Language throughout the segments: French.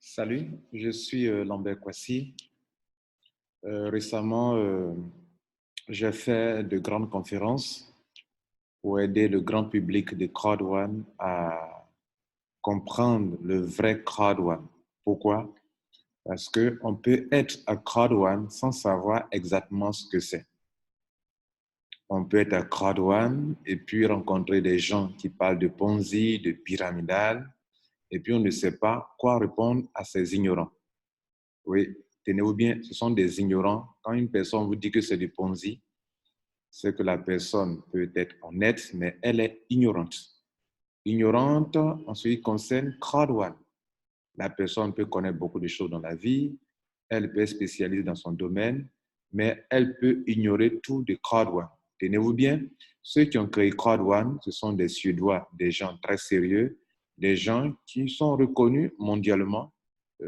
Salut, je suis Lambert Kwasi. Récemment, j'ai fait de grandes conférences pour aider le grand public de Crowd1 à comprendre le vrai Crowd1. Pourquoi? Parce qu'on peut être à Crowd1 sans savoir exactement ce que c'est. On peut être à Crowd1 et puis rencontrer des gens qui parlent de Ponzi, de pyramidal, et puis on ne sait pas quoi répondre à ces ignorants. Oui, tenez-vous bien, ce sont des ignorants. Quand une personne vous dit que c'est du Ponzi, c'est que la personne peut être honnête, mais elle est ignorante. Ignorante en ce qui concerne Crowd1. La personne peut connaître beaucoup de choses dans la vie, elle peut être spécialisée dans son domaine, mais elle peut ignorer tout de Crowd1. Tenez-vous bien, ceux qui ont créé Crowd1, ce sont des Suédois, des gens très sérieux, des gens qui sont reconnus mondialement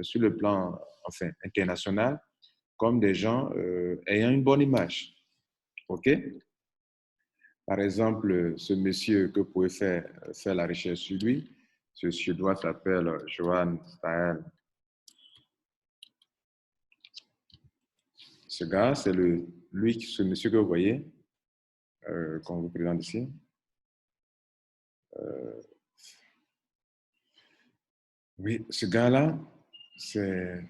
sur le plan international comme des gens ayant une bonne image. OK? Par exemple, ce monsieur que vous pouvez faire la recherche sur lui, ce Suédois s'appelle Johan Stael. Ce gars, c'est ce monsieur que vous voyez, qu'on vous présente ici. Oui, ce gars-là, c'est...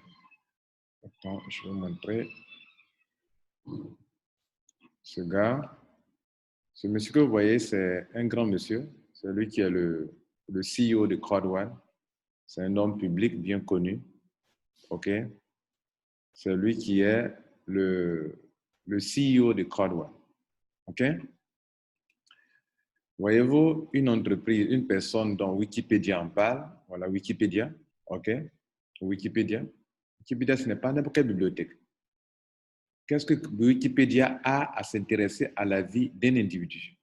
Attends, je vais vous montrer. Ce gars, ce monsieur que vous voyez, c'est un grand monsieur. C'est lui qui est le CEO de Crowd1. C'est un homme public bien connu. OK? C'est lui qui est le CEO de Crowd1. OK? Voyez-vous, une entreprise, une personne dont Wikipédia en parle, voilà Wikipédia, OK? Wikipédia. Wikipédia, ce n'est pas n'importe quelle bibliothèque. Qu'est-ce que Wikipédia a à s'intéresser à la vie d'un individu?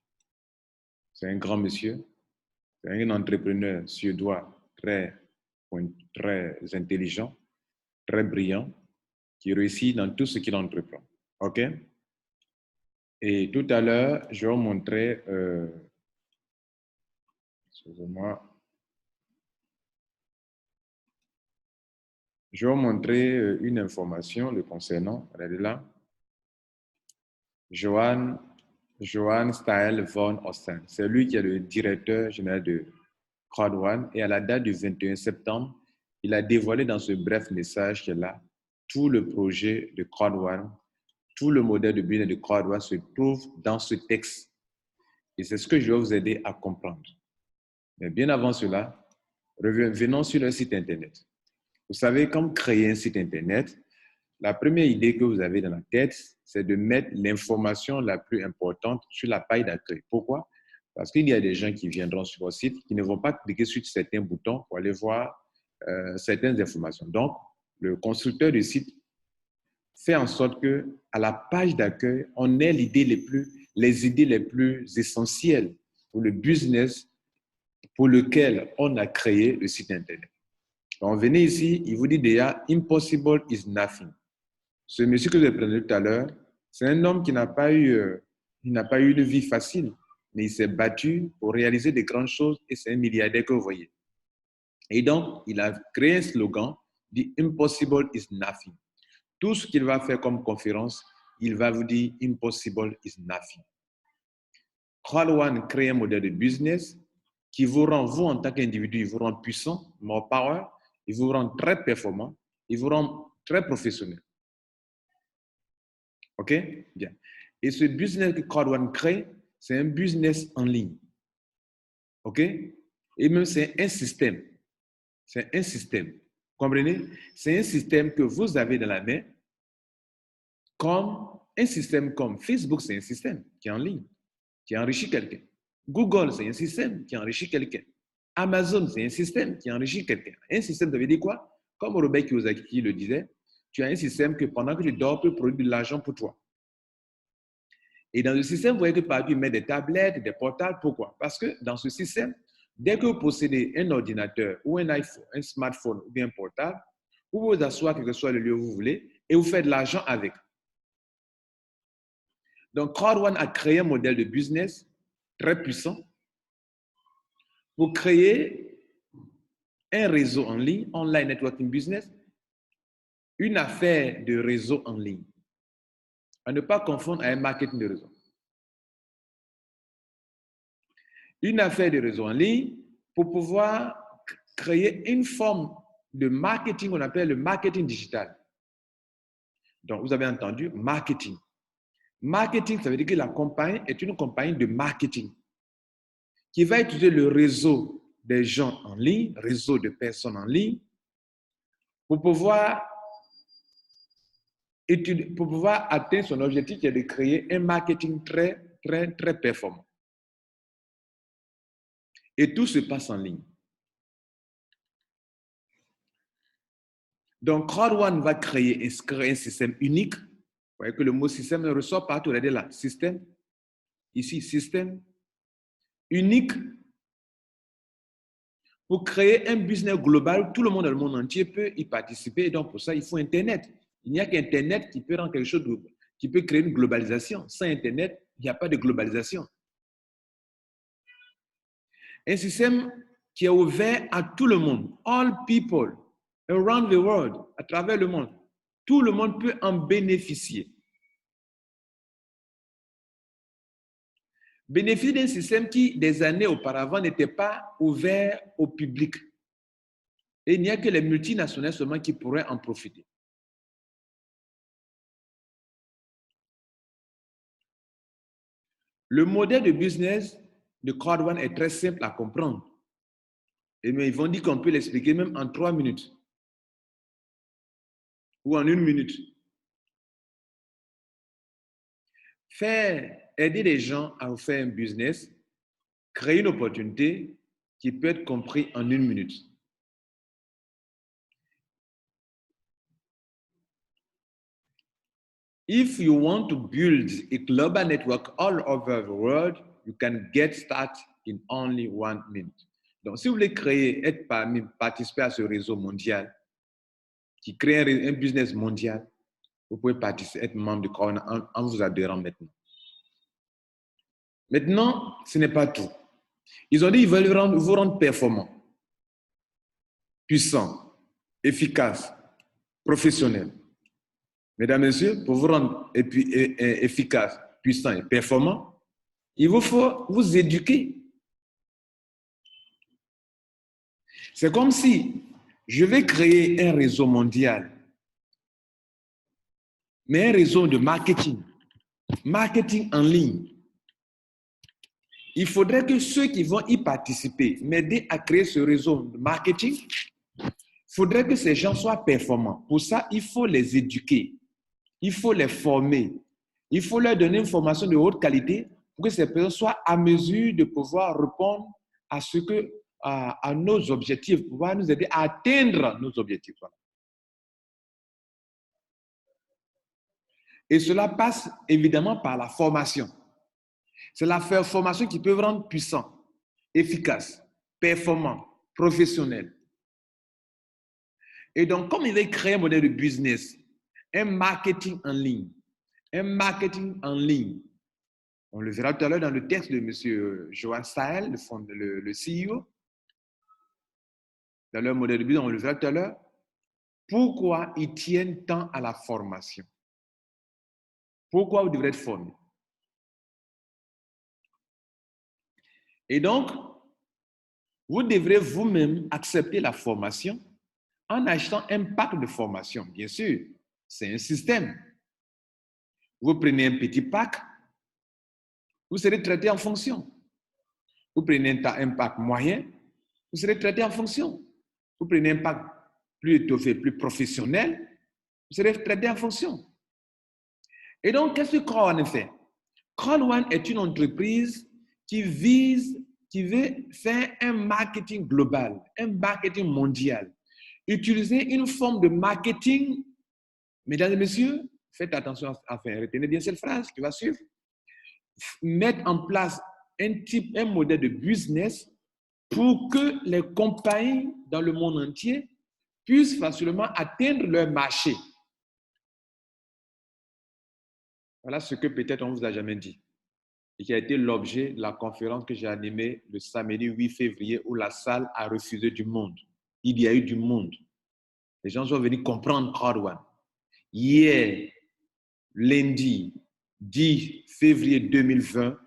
C'est un grand monsieur, c'est un entrepreneur suédois très intelligent, très brillant, qui réussit dans tout ce qu'il entreprend. OK? Et tout à l'heure, je vais vous montrer, excusez-moi, je vais vous montrer une information le concernant. Regardez là. Johan Stael von Osten. C'est lui qui est le directeur général de Crowd1. Et à la date du 21 septembre, il a dévoilé dans ce bref message qu'il a tout le projet de Crowd1, tout le modèle de business de Crowd1 se trouve dans ce texte. Et c'est ce que je vais vous aider à comprendre. Mais bien avant cela, revenons sur le site Internet. Vous savez, comme créer un site Internet, la première idée que vous avez dans la tête, c'est de mettre l'information la plus importante sur la page d'accueil. Pourquoi? Parce qu'il y a des gens qui viendront sur votre site qui ne vont pas cliquer sur certains boutons pour aller voir certaines informations. Donc, le constructeur du site fait en sorte que à la page d'accueil, on ait les idées les plus essentielles pour le business pour lequel on a créé le site Internet. Donc, venez ici, il vous dit déjà, impossible is nothing. Ce monsieur que je prenais tout à l'heure, c'est un homme qui n'a pas eu une vie facile, mais il s'est battu pour réaliser des grandes choses et c'est un milliardaire que vous voyez. Et donc, il a créé un slogan, dit impossible is nothing. Tout ce qu'il va faire comme conférence, il va vous dire impossible is nothing. Crowd1 crée un modèle de business qui vous rend, vous en tant qu'individu, il vous rend puissant, more power, il vous rend très performant, il vous rend très professionnel. OK? Bien. Et ce business que Crowd1 crée, c'est un business en ligne. OK? Et même c'est un système. C'est un système. Comprenez? C'est un système que vous avez dans la main, comme un système comme Facebook, c'est un système qui est en ligne, qui enrichit quelqu'un. Google, c'est un système qui enrichit quelqu'un. Amazon, c'est un système qui enrichit quelqu'un. Un système, ça veut dire quoi? Comme Robert Kiyosaki le disait, tu as un système que pendant que tu dors, peut produire de l'argent pour toi. Et dans le système, vous voyez que partout, il met des tablettes, des portables. Pourquoi? Parce que dans ce système, dès que vous possédez un ordinateur ou un iPhone, un smartphone ou bien un portable, vous vous asseoir quel que soit le lieu où vous voulez et vous faites de l'argent avec. Donc, Crowd1 a créé un modèle de business très puissant pour créer un réseau en ligne, online networking business, une affaire de réseau en ligne. À ne pas confondre avec un marketing de réseau. Une affaire de réseau en ligne, pour pouvoir créer une forme de marketing qu'on appelle le marketing digital. Donc, vous avez entendu marketing. Marketing, ça veut dire que la compagnie est une compagnie de marketing qui va utiliser le réseau des gens en ligne, réseau de personnes en ligne, pour pouvoir atteindre son objectif qui est de créer un marketing très, très, très performant. Et tout se passe en ligne. Donc, Crowd1 va créer un système unique. Vous voyez que le mot système ressort partout. Regardez là, système. Ici, système unique pour créer un business global. Tout le monde dans le monde entier peut y participer. Et donc, pour ça, il faut Internet. Il n'y a qu'Internet qui peut rendre quelque chose qui peut créer une globalisation. Sans Internet, il n'y a pas de globalisation. Un système qui est ouvert à tout le monde. All people around the world, à travers le monde. Tout le monde peut en bénéficier. Bénéficie d'un système qui, des années auparavant, n'était pas ouvert au public. Et il n'y a que les multinationales seulement qui pourraient en profiter. Le modèle de business de Crowd1 est très simple à comprendre. Et mais ils vont dire qu'on peut l'expliquer même en 3 minutes. Ou en 1 minute. Aider les gens à faire un business, créer une opportunité qui peut être comprise en 1 minute. If you want to build a global network all over the world, you can get started in only 1 minute. Donc, si vous voulez participer à ce réseau mondial, qui crée un business mondial, vous pouvez participer, être membre de Crowd1 en vous adhérant maintenant. Maintenant, ce n'est pas tout. Ils ont dit qu'ils veulent vous rendre performant, puissant, efficace, professionnel. Mesdames, Messieurs, pour vous rendre efficace, puissant et performant, il vous faut vous éduquer. C'est comme si je vais créer un réseau mondial, mais un réseau de marketing en ligne. Il faudrait que ceux qui vont y participer m'aident à créer ce réseau de marketing. Il faudrait que ces gens soient performants. Pour ça, il faut les éduquer. Il faut les former. Il faut leur donner une formation de haute qualité pour que ces personnes soient à mesure de pouvoir répondre à nos objectifs, pouvoir nous aider à atteindre nos objectifs. Et cela passe évidemment par la formation. C'est la formation qui peut vous rendre puissant, efficace, performant, professionnel. Et donc, comme il veut créer un modèle de business, un marketing en ligne, on le verra tout à l'heure dans le texte de M. Johan Stahel, le CEO, dans leur modèle de business, on le verra tout à l'heure. Pourquoi ils tiennent tant à la formation? Pourquoi vous devrez être formé? Et donc, vous devrez vous-même accepter la formation en achetant un pack de formation. Bien sûr, c'est un système. Vous prenez un petit pack, vous serez traité en fonction. Vous prenez un pack moyen, vous serez traité en fonction. Vous prenez un pack plus étoffé, plus professionnel, vous serez traité en fonction. Et donc, qu'est-ce que Crowd1 fait? Crowd1 est une entreprise qui veut faire un marketing global, un marketing mondial. Utiliser une forme de marketing, mesdames et messieurs, faites attention à faire, retenez bien cette phrase qui va suivre. Mettre en place un modèle de business pour que les compagnies dans le monde entier puissent facilement atteindre leur marché. Voilà ce que peut-être on ne vous a jamais dit et qui a été l'objet de la conférence que j'ai animée le samedi 8 février où la salle a refusé du monde. il y a eu du monde. Les gens sont venus comprendre Crowd One. Hier, lundi 10 février 2020,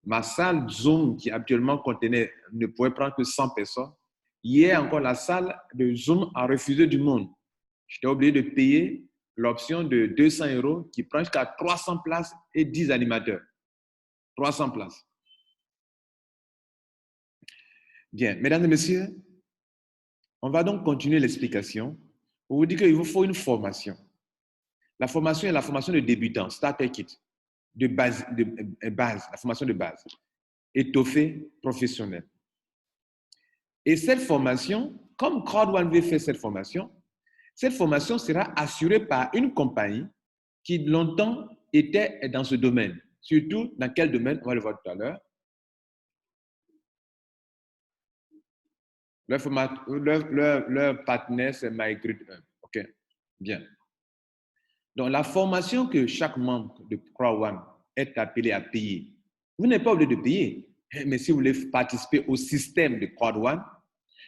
ma salle Zoom, qui actuellement contenait, ne pouvait prendre que 100 personnes. Hier encore, la salle de Zoom a refusé du monde. J'étais obligé de payer l'option de 200 € qui prend jusqu'à 300 places et 10 animateurs. 300 places. Bien, mesdames et messieurs, on va donc continuer l'explication pour vous dire qu'il vous faut une formation. La formation est la formation de débutant, starter kit, de base, la formation de base, étoffée, professionnelle. Et cette formation, comme Crowd One veut faire cette formation sera assurée par une compagnie qui longtemps était dans ce domaine. Surtout dans quel domaine, on va le voir tout à l'heure. Leur partenaire, c'est MyGrid1. OK, bien. Donc, la formation que chaque membre de Crowd One est appelé à payer, vous n'êtes pas obligé de payer, mais si vous voulez participer au système de Crowd One,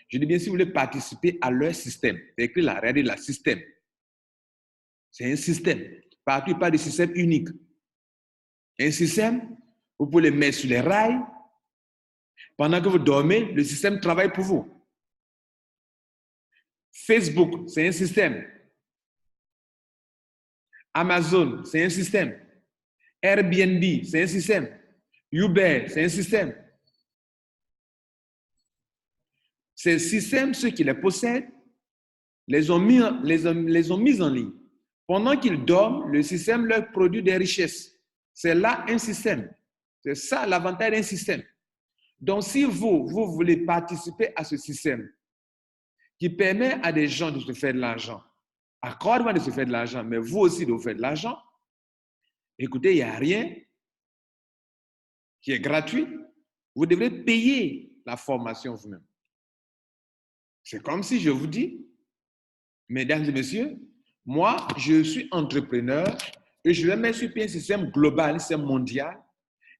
je dis bien si vous voulez participer à leur système, c'est écrit là, regardez le système. C'est un système. Partout, il parle de système unique. Un système, vous pouvez le mettre sur les rails. Pendant que vous dormez, le système travaille pour vous. Facebook, c'est un système. Amazon, c'est un système. Airbnb, c'est un système. Uber, c'est un système. Ces systèmes, ceux qui les possèdent, les ont mis en ligne. Pendant qu'ils dorment, le système leur produit des richesses. C'est là un système. C'est ça l'avantage d'un système. Donc, si vous voulez participer à ce système qui permet à des gens de se faire de l'argent, à Crowd One de se faire de l'argent, mais vous aussi de vous faire de l'argent, écoutez, il n'y a rien qui est gratuit. Vous devrez payer la formation vous-même. C'est comme si je vous dis, mesdames et messieurs, moi, je suis entrepreneur et je vais mettre sur pied un système global, un système mondial,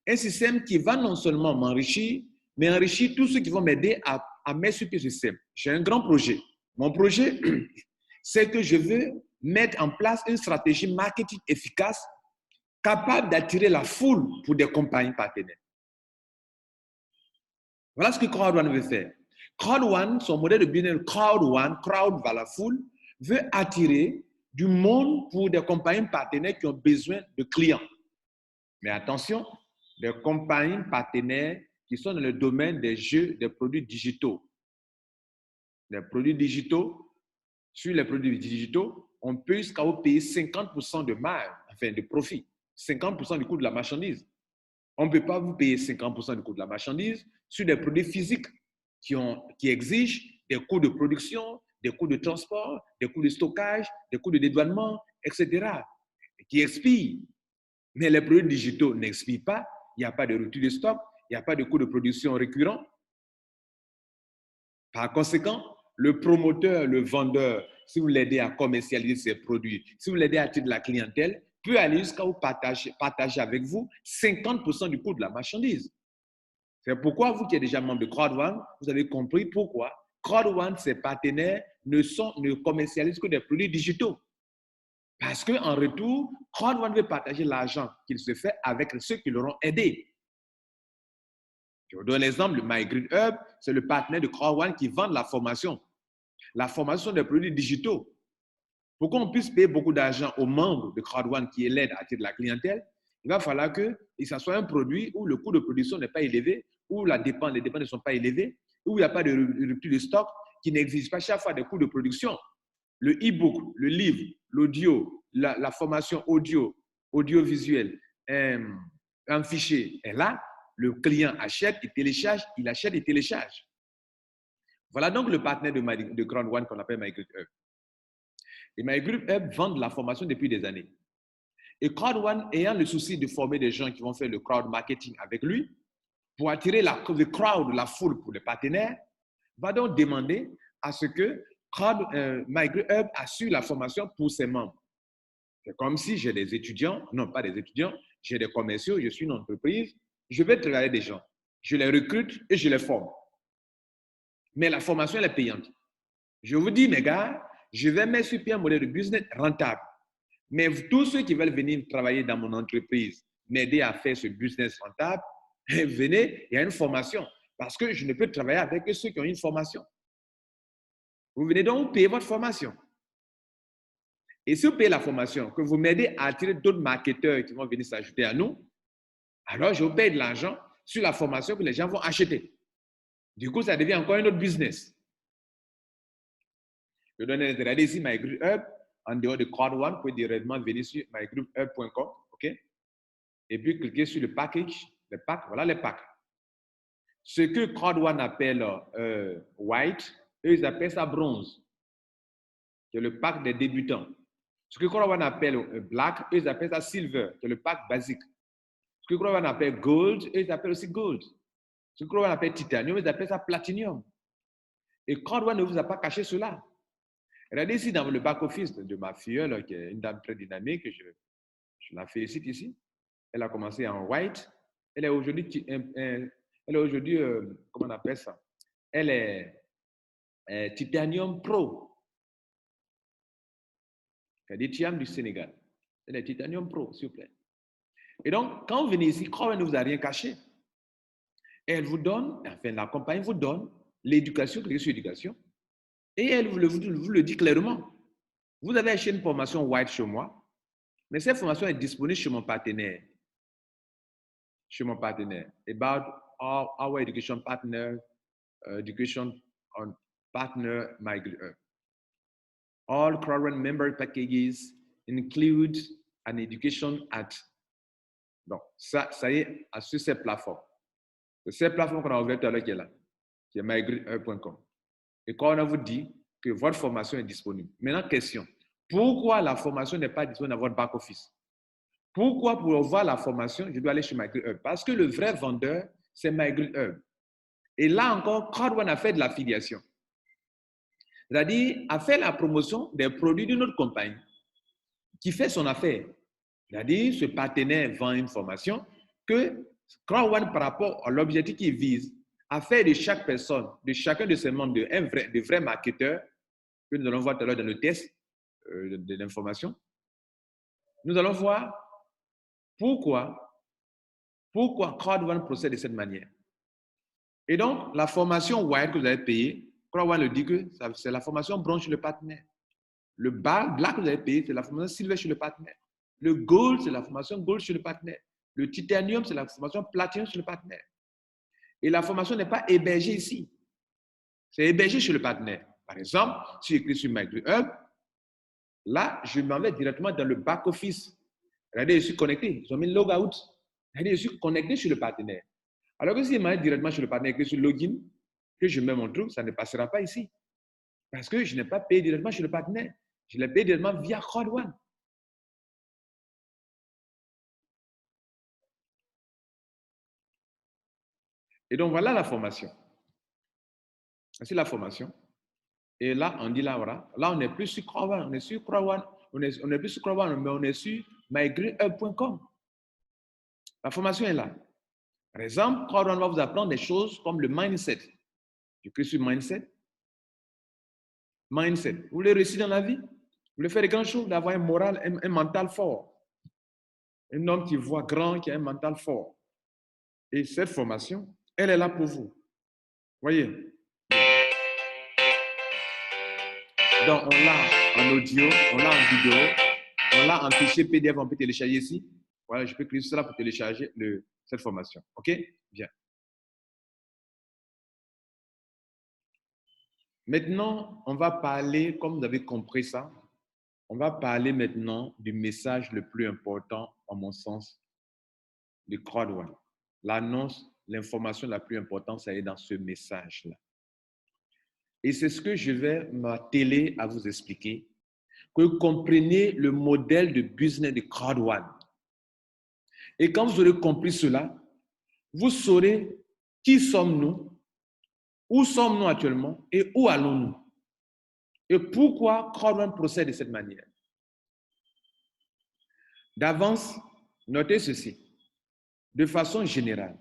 un système qui va non seulement m'enrichir, mais enrichir tous ceux qui vont m'aider à mettre sur pied ce système. J'ai un grand projet. Mon projet, c'est que je veux mettre en place une stratégie marketing efficace capable d'attirer la foule pour des compagnies partenaires. Voilà ce que Crowd One veut faire. Crowd One, son modèle de business, Crowd One, crowd va la foule, veut attirer du monde pour des compagnies partenaires qui ont besoin de clients. Mais attention, des compagnies partenaires qui sont dans le domaine des jeux, des produits digitaux. Les produits digitaux, sur les produits digitaux, on peut jusqu'à payer 50% de marge, enfin de profit, 50% du coût de la marchandise. On ne peut pas vous payer 50% du coût de la marchandise sur des produits physiques qui exigent des coûts de production, des coûts de transport, des coûts de stockage, des coûts de dédouanement, etc., qui expirent. Mais les produits digitaux n'expirent pas, il n'y a pas de rupture de stock, il n'y a pas de coût de production récurrent. Par conséquent, le promoteur, le vendeur, si vous l'aidez à commercialiser ses produits, si vous l'aidez à attirer de la clientèle, peut aller jusqu'à vous partager avec vous 50% du coût de la marchandise. C'est pourquoi vous qui êtes déjà membre de Crowd One, vous avez compris pourquoi Crowd One, ses partenaires ne commercialisent que des produits digitaux. Parce qu'en retour, Crowd One veut partager l'argent qu'il se fait avec ceux qui l'auront aidé. Je vous donne l'exemple, le MyGrid1, c'est le partenaire de Crowd One qui vend la formation. La formation des produits digitaux. Pour qu'on puisse payer beaucoup d'argent aux membres de Crowd One qui l'aident à attirer de la clientèle, il va falloir que ça soit un produit où le coût de production n'est pas élevé, où les dépenses ne sont pas élevées, où il n'y a pas de rupture de stock, qui n'exige pas chaque fois des coûts de production. Le e-book, le livre, l'audio, la formation audiovisuelle, un fichier est là, le client achète et télécharge, il achète et télécharge. Voilà donc le partenaire de Crowd One qu'on appelle MyGrid1. Et MyGrid1 vend de la formation depuis des années. Et Crowd One, ayant le souci de former des gens qui vont faire le crowd marketing avec lui, pour attirer le crowd, la foule pour les partenaires, va donc demander à ce que MyGrid1 assure la formation pour ses membres. C'est comme si j'ai des étudiants, non pas des étudiants, j'ai des commerciaux, je suis une entreprise, je vais travailler des gens, je les recrute et je les forme. Mais la formation, elle est payante. Je vous dis, mes gars, je vais mettre sur pied un modèle de business rentable. Mais tous ceux qui veulent venir travailler dans mon entreprise, m'aider à faire ce business rentable, venez, il y a une formation. Parce que je ne peux travailler avec ceux qui ont une formation. Vous venez donc payer votre formation. Et si vous payez la formation, que vous m'aidez à attirer d'autres marketeurs qui vont venir s'ajouter à nous, alors je vous paye de l'argent sur la formation que les gens vont acheter. Du coup, ça devient encore un autre business. Je donne un intérêt ici, My Group Hub. En dehors de Crowd One, vous pouvez directement venir sur mygroupHub.com, OK? Et puis cliquez sur le package, les packs, voilà les packs. Ce que Crowd One appelle white, eux, ils appellent ça bronze, qui est le pack des débutants. Ce que Crowd One appelle black, eux, ils appellent ça silver, qui est le pack basique. Ce que Crowd One appelle gold, eux, ils appellent aussi gold. Ce que Crowd One appelle titanium, ils appellent ça platinum. Et Crowd One ne vous a pas caché cela. Regardez ici dans le back-office de ma filleule, qui est une dame très dynamique, je la félicite ici. Elle a commencé en white. Elle est aujourd'hui, comment on appelle ça? Elle est Titanium Pro. Elle est Tiam du Sénégal. Elle est Titanium Pro, s'il vous plaît. Et donc, quand vous venez ici, Crowd One ne vous a rien caché. Et elle vous donne, enfin, la compagnie vous donne l'éducation, cliquez sur l'éducation. Et elle vous le dit clairement. Vous avez acheté une formation white chez moi, mais cette formation est disponible chez mon partenaire. About our education partner, education on partner migrant. All current member packages include an education at. Donc, ça y est, sur cette plateforme. C'est cette plateforme qu'on a ouverte tout à l'heure qui est là, qui est migrant.com. Et quand on vous dit que votre formation est disponible. Maintenant, question. Pourquoi la formation n'est pas disponible dans votre back-office? Pourquoi pour voir la formation, je dois aller chez MyGreenHub? Parce que le vrai vendeur, c'est MyGreenHub. Et là encore, Crowd One a fait de l'affiliation. C'est-à-dire, a fait la promotion des produits d'une autre compagnie qui fait son affaire. C'est-à-dire, ce partenaire vend une formation que Crowd One, par rapport à l'objectif qu'il vise, a fait de chaque personne, de chacun de ses membres, de vrais marketeurs, que nous allons voir tout à l'heure dans le test de l'information. Nous allons voir pourquoi Crowd One procède de cette manière. Et donc, la formation white que vous avez payée, Crowd One le dit que c'est la formation bronze chez le partenaire. Le black que vous avez payé, c'est la formation silver chez le partenaire. Le gold, c'est la formation gold chez le partenaire. Le titanium, c'est la formation platinum chez le partenaire. Et la formation n'est pas hébergée ici. C'est hébergé chez le partenaire. Par exemple, si j'écris sur MyGreenHub, là, je m'en vais directement dans le back-office. Regardez, je suis connecté. Ils ont mis le logout. Regardez, je suis connecté sur le partenaire. Alors que si je m'en vais directement sur le partenaire, que sur login, que je mets mon truc, ça ne passera pas ici. Parce que je n'ai pas payé directement sur le partenaire. Je l'ai payé directement via Crowd One. Et donc, voilà la formation. C'est la formation. Et là, on dit là, voilà. Là, on n'est plus sur Crowd One. On est sur Crowd One. On n'est plus sur Crowd One, mais on est sur mygreenhub.com. La formation est là. Par exemple, Crowd One va vous apprendre des choses comme le mindset. Je clique sur mindset. Mindset. Vous voulez réussir dans la vie? Vous voulez faire des grandes choses, d'avoir un moral, un mental fort. Un homme qui voit grand, qui a un mental fort. Et cette formation, elle est là pour vous. Voyez? Donc, on l'a en audio, on l'a en vidéo, on l'a en fichier PDF, on peut télécharger ici. Voilà, je peux cliquer sur cela pour télécharger cette formation. OK? Bien. Maintenant, on va parler, comme vous avez compris ça, on va parler maintenant du message le plus important, à mon sens, du Crowd One. L'annonce, l'information la plus importante, ça est dans ce message-là. Et c'est ce que je vais m'atteler à vous expliquer, que vous compreniez le modèle de business de Crowd One. Et quand vous aurez compris cela, vous saurez qui sommes-nous, où sommes-nous actuellement et où allons-nous. Et pourquoi Crowd One procède de cette manière. D'avance, notez ceci. De façon générale,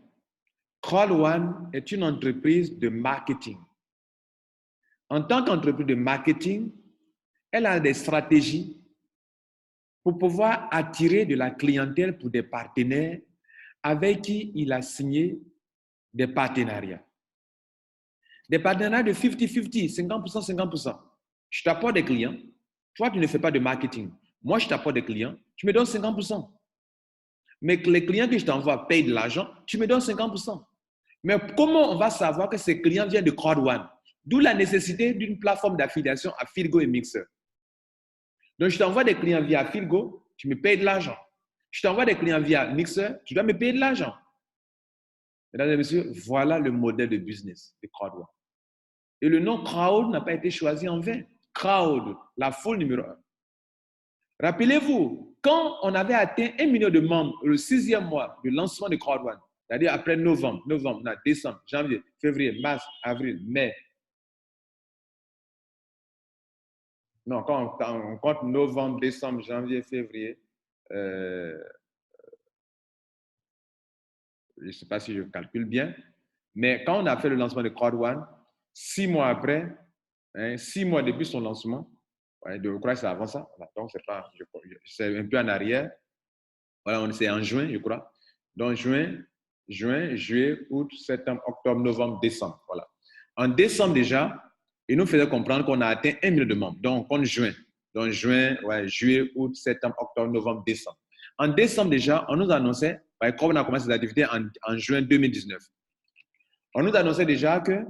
Crowd One est une entreprise de marketing. En tant qu'entreprise de marketing, elle a des stratégies pour pouvoir attirer de la clientèle pour des partenaires avec qui il a signé des partenariats. Des partenariats de 50-50, 50%, 50%. Je t'apporte des clients. Toi, tu ne fais pas de marketing. Moi, je t'apporte des clients. Tu me donnes 50%. Mais que les clients que je t'envoie payent de l'argent, tu me donnes 50%. Mais comment on va savoir que ces clients viennent de CrowdOne? D'où la nécessité d'une plateforme d'affiliation à Firgo et Mixer. Donc, je t'envoie des clients via Firgo, tu me payes de l'argent. Je t'envoie des clients via Mixer, tu dois me payer de l'argent. Mesdames et messieurs, voilà le modèle de business de CrowdOne. Et le nom Crowd n'a pas été choisi en vain. Crowd, la foule numéro 1. Rappelez-vous, quand on avait atteint 1 million de membres le 6e mois de lancement de CrowdOne, c'est-à-dire après novembre, décembre, janvier, février, mars, avril, mai. Non, quand on compte novembre, décembre, janvier, février, je ne sais pas si je calcule bien, mais quand on a fait le lancement de CrowdOne, 6 mois après, 6 mois depuis son lancement, je crois que c'est avant ça, donc c'est un peu en arrière. Voilà, c'est en juin, je crois. Donc, juin, juillet, août, septembre, octobre, novembre, décembre. Voilà. En décembre déjà, il nous faisait comprendre qu'on a atteint 1 million de membres. Donc, en juin. Donc, juillet, août, septembre, octobre, novembre, décembre. En décembre déjà, on nous annonçait, comme on a commencé les activités en juin 2019, on nous annonçait déjà que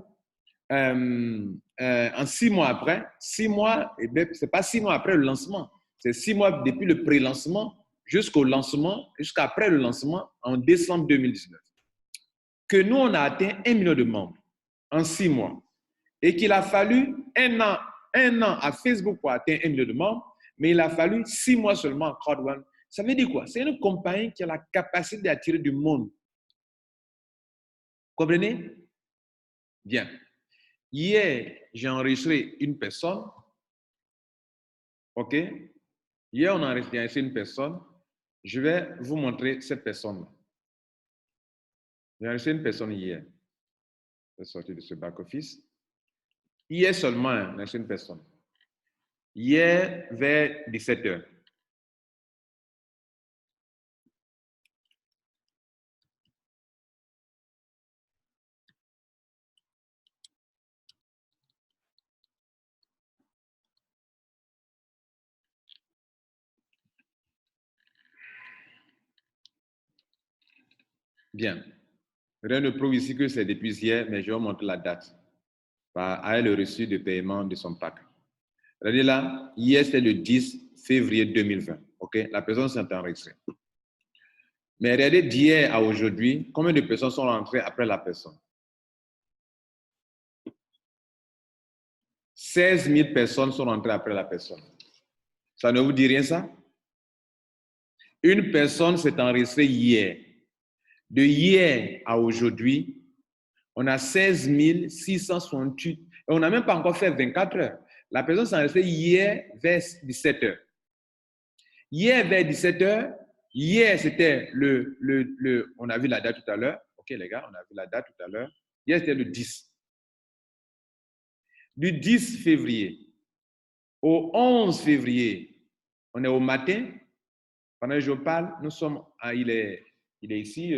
en 6 mois après, 6 mois, c'est pas 6 mois après le lancement, c'est 6 mois depuis le pré-lancement jusqu'au lancement, jusqu'après le lancement en décembre 2019, que nous, on a atteint 1 million de membres en 6 mois et qu'il a fallu un an à Facebook pour atteindre 1 million de membres, mais il a fallu 6 mois seulement à CrowdOne. Ça veut dire quoi? C'est une compagnie qui a la capacité d'attirer du monde. Comprenez? Bien. Hier, j'ai enregistré une personne. OK? Hier, on a enregistré une personne. Je vais vous montrer cette personne-là. J'ai enregistré une personne hier. Je vais sortir de ce back-office. Hier seulement, j'ai enregistré une personne. Hier, vers 17 h. Bien. Rien ne prouve ici que c'est depuis hier, mais je vais vous montrer la date. Avec le reçu de paiement de son pack. Regardez là, hier c'était le 10 février 2020. OK? La personne s'est enregistrée. Mais regardez d'hier à aujourd'hui, combien de personnes sont rentrées après la personne? 16 000 personnes sont rentrées après la personne. Ça ne vous dit rien, ça? Une personne s'est enregistrée hier. De hier à aujourd'hui, on a 16 668. Et on n'a même pas encore fait 24 heures. La personne s'est enregistrée hier vers 17 h. Hier vers 17 h, hier c'était on a vu la date tout à l'heure. OK les gars, on a vu la date tout à l'heure. Hier c'était le 10. Du 10 février au 11 février, on est au matin. Pendant que je parle, nous sommes il est ici,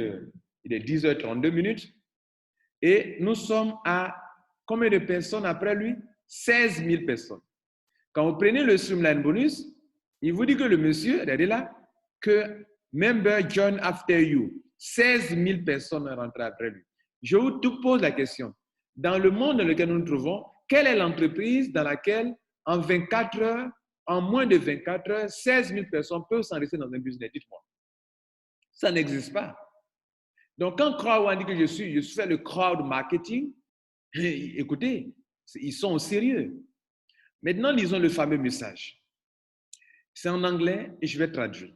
il est 10h32 minutes. Et nous sommes à combien de personnes après lui? 16 000 personnes. Quand vous prenez le Streamline Bonus, il vous dit que le monsieur, regardez là, que member join after you. 16 000 personnes sont rentrées après lui. Je vous pose la question. Dans le monde dans lequel nous nous trouvons, quelle est l'entreprise dans laquelle en 24 heures, en moins de 24 heures, 16 000 personnes peuvent s'enregistrer dans un business? Dites-moi. Ça n'existe pas. Donc, quand CrowdOne dit que je fais le crowd marketing, écoutez, ils sont au sérieux. Maintenant, lisons le fameux message. C'est en anglais et je vais traduire.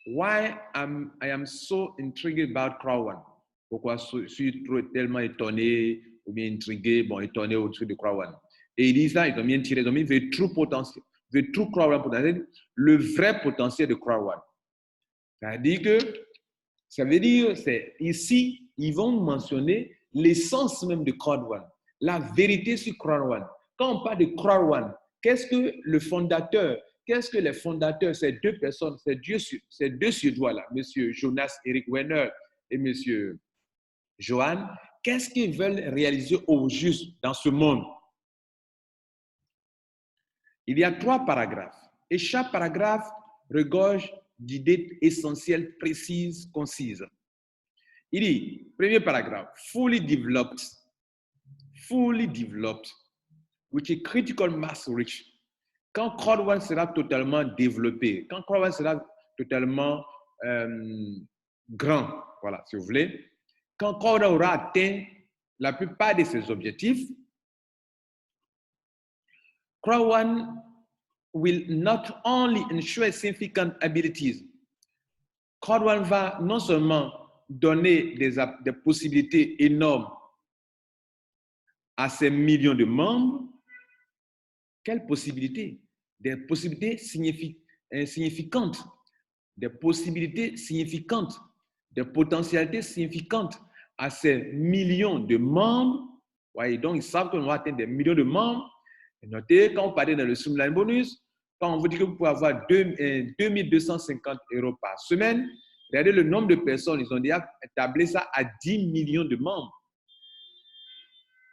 Why I am so intrigued about CrowdOne? Pourquoi je suis tellement étonné ou bien intrigué, étonné au truc de CrowdOne? Et ils disent ça, ils ont bien tiré, ils ont mis the true potential, the true CrowdOne potential, le vrai potentiel de CrowdOne. Ça veut dire, c'est ici, ils vont mentionner l'essence même de CrowdOne. la vérité sur Crowd One. Quand on parle de Crowd One, qu'est-ce que le fondateur, qu'est-ce que les fondateurs, ces deux personnes, ces deux Suédois-là, M. Jonas Erik Werner et M. Johan, qu'est-ce qu'ils veulent réaliser au juste dans ce monde? Il y a 3 paragraphes et chaque paragraphe regorge d'idées essentielles, précises, concises. Il dit, premier paragraphe, fully developed, which is critical mass rich. Quand Crowd One sera totalement développé, quand Crowd One sera totalement grand, voilà, si vous voulez, quand Crowd One aura atteint la plupart de ses objectifs, Crowd One will not only ensure significant abilities. Crowd One va non seulement donner des possibilités énormes à ses millions de membres. Quelles possibilités? Des possibilités significantes, des possibilités significantes, des potentialités significantes à ces millions de membres. Voyez, donc, ils savent qu'on va atteindre des millions de membres. Et notez, quand on parlait dans le Streamline Bonus, quand on vous dit que vous pouvez avoir 2250 € par semaine, regardez le nombre de personnes, ils ont déjà établi ça à 10 millions de membres.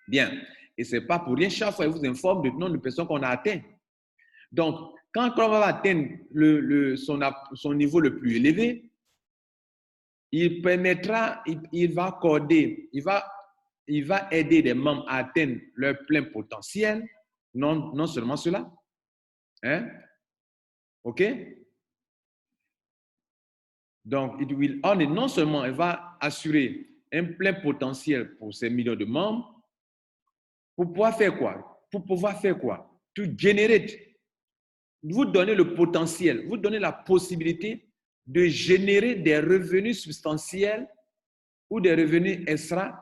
Bien. Et ce n'est pas pour rien, chaque fois, il vous informe du nombre de personnes qu'on a atteint. Donc, quand on va atteindre son niveau le plus élevé, il permettra, il va accorder, il va aider les membres à atteindre leur plein potentiel, non seulement cela. Hein? OK? Donc, non seulement il va assurer un plein potentiel pour ces millions de membres, pour pouvoir faire quoi? Pour pouvoir faire quoi? To generate. Vous donnez le potentiel, vous donnez la possibilité de générer des revenus substantiels ou des revenus extra,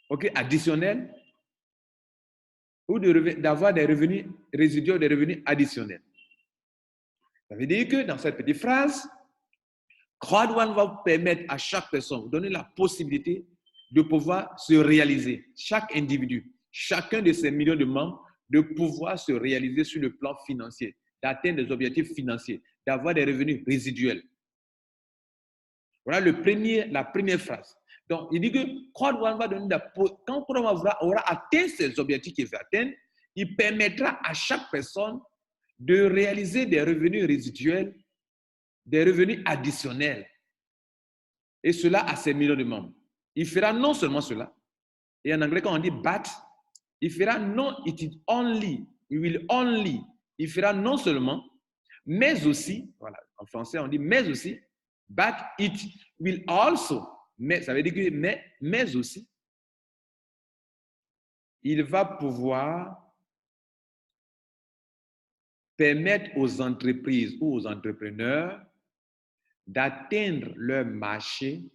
okay, additionnels, ou d'avoir des revenus résiduels, des revenus additionnels. Ça veut dire que dans cette petite phrase, Crowd One va vous permettre à chaque personne, vous donner la possibilité de pouvoir se réaliser, chaque individu, chacun de ces millions de membres, de pouvoir se réaliser sur le plan financier, d'atteindre des objectifs financiers, d'avoir des revenus résiduels. Voilà la première phrase. Donc, il dit que Crowd One va donner quand Crowd One aura atteint ses objectifs qu'il veut atteindre, il permettra à chaque personne de réaliser des revenus résiduels, des revenus additionnels. Et cela à ses millions de membres. Il fera non seulement cela, et en anglais, quand on dit but, il fera il fera non seulement, mais aussi, voilà, en français on dit mais aussi, but it will also, mais ça veut dire que mais aussi, il va pouvoir permettre aux entreprises ou aux entrepreneurs d'atteindre leur marché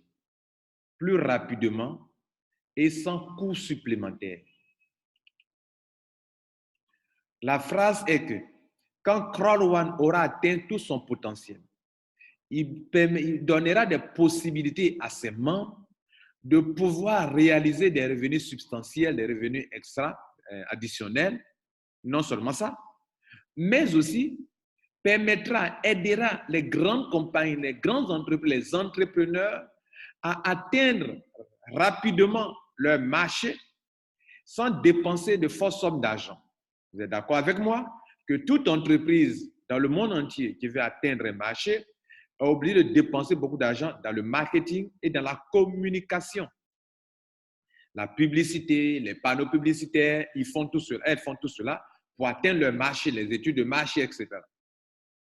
plus rapidement et sans coût supplémentaire. La phrase est que quand Crowd One aura atteint tout son potentiel, il donnera des possibilités à ses membres de pouvoir réaliser des revenus substantiels, des revenus extra, additionnels, non seulement ça, mais aussi aidera les grandes compagnies, les grandes entreprises, les entrepreneurs à atteindre rapidement leur marché sans dépenser de fortes sommes d'argent. Vous êtes d'accord avec moi que toute entreprise dans le monde entier qui veut atteindre un marché a obligé de dépenser beaucoup d'argent dans le marketing et dans la communication. La publicité, les panneaux publicitaires, elles font tout cela pour atteindre leur marché, les études de marché, etc.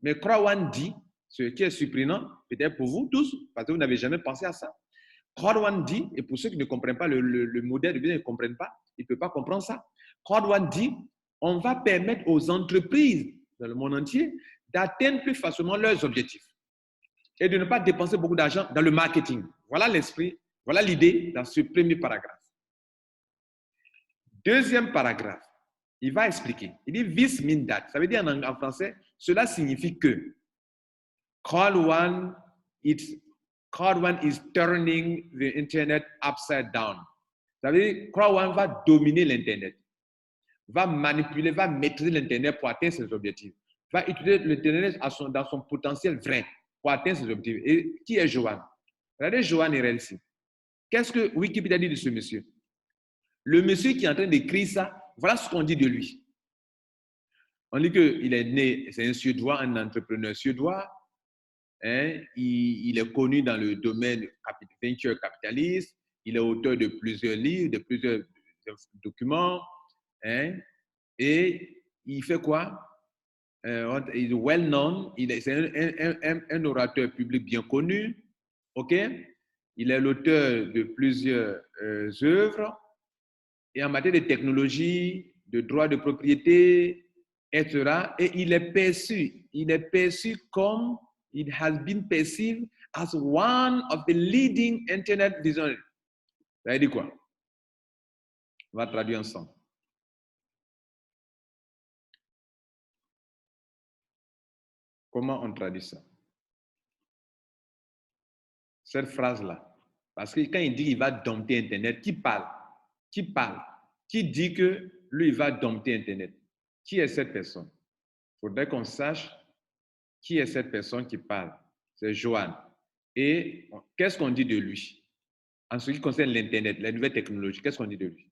Mais Crowd One dit, ce qui est surprenant, peut-être pour vous tous, parce que vous n'avez jamais pensé à ça. Crowd One dit, et pour ceux qui ne comprennent pas le modèle de business, ils ne comprennent pas, ils ne peuvent pas comprendre ça. Crowd One dit, on va permettre aux entreprises dans le monde entier d'atteindre plus facilement leurs objectifs et de ne pas dépenser beaucoup d'argent dans le marketing. Voilà l'esprit, voilà l'idée dans ce premier paragraphe. Deuxième paragraphe, il va expliquer. Il dit this means that. Ça veut dire en français, cela signifie que Crowd One is turning the internet upside down. Ça veut dire Crowd One va dominer l'Internet, va manipuler, va maîtriser l'Internet pour atteindre ses objectifs, va utiliser l'Internet dans son potentiel vrai pour atteindre ses objectifs. Et qui est Johan? Regardez Johan Irelsi. Qu'est-ce que Wikipédia dit de ce monsieur? Le monsieur qui est en train d'écrire ça, voilà ce qu'on dit de lui. On dit qu'il est né, c'est un Suédois, un entrepreneur suédois. Hein, il est connu dans le domaine venture capitaliste. Il est auteur de plusieurs livres, de plusieurs documents. Hein, et il fait quoi? Il est well known. C'est un orateur public bien connu. OK? Il est l'auteur de plusieurs œuvres. Et en matière de technologie, de droit de propriété, etc. Et il est perçu comme, it has been perceived as one of the leading internet visionaries. Ça veut dire quoi? On va traduire ensemble. Comment on traduit ça? Cette phrase-là. Parce que quand il dit qu'il va dompter Internet, qui parle? Qui parle? Qui dit que lui, il va dompter Internet? Qui est cette personne? Il faudrait qu'on sache qui est cette personne qui parle. C'est Johan. Et qu'est-ce qu'on dit de lui? En ce qui concerne l'Internet, les nouvelles technologies, qu'est-ce qu'on dit de lui?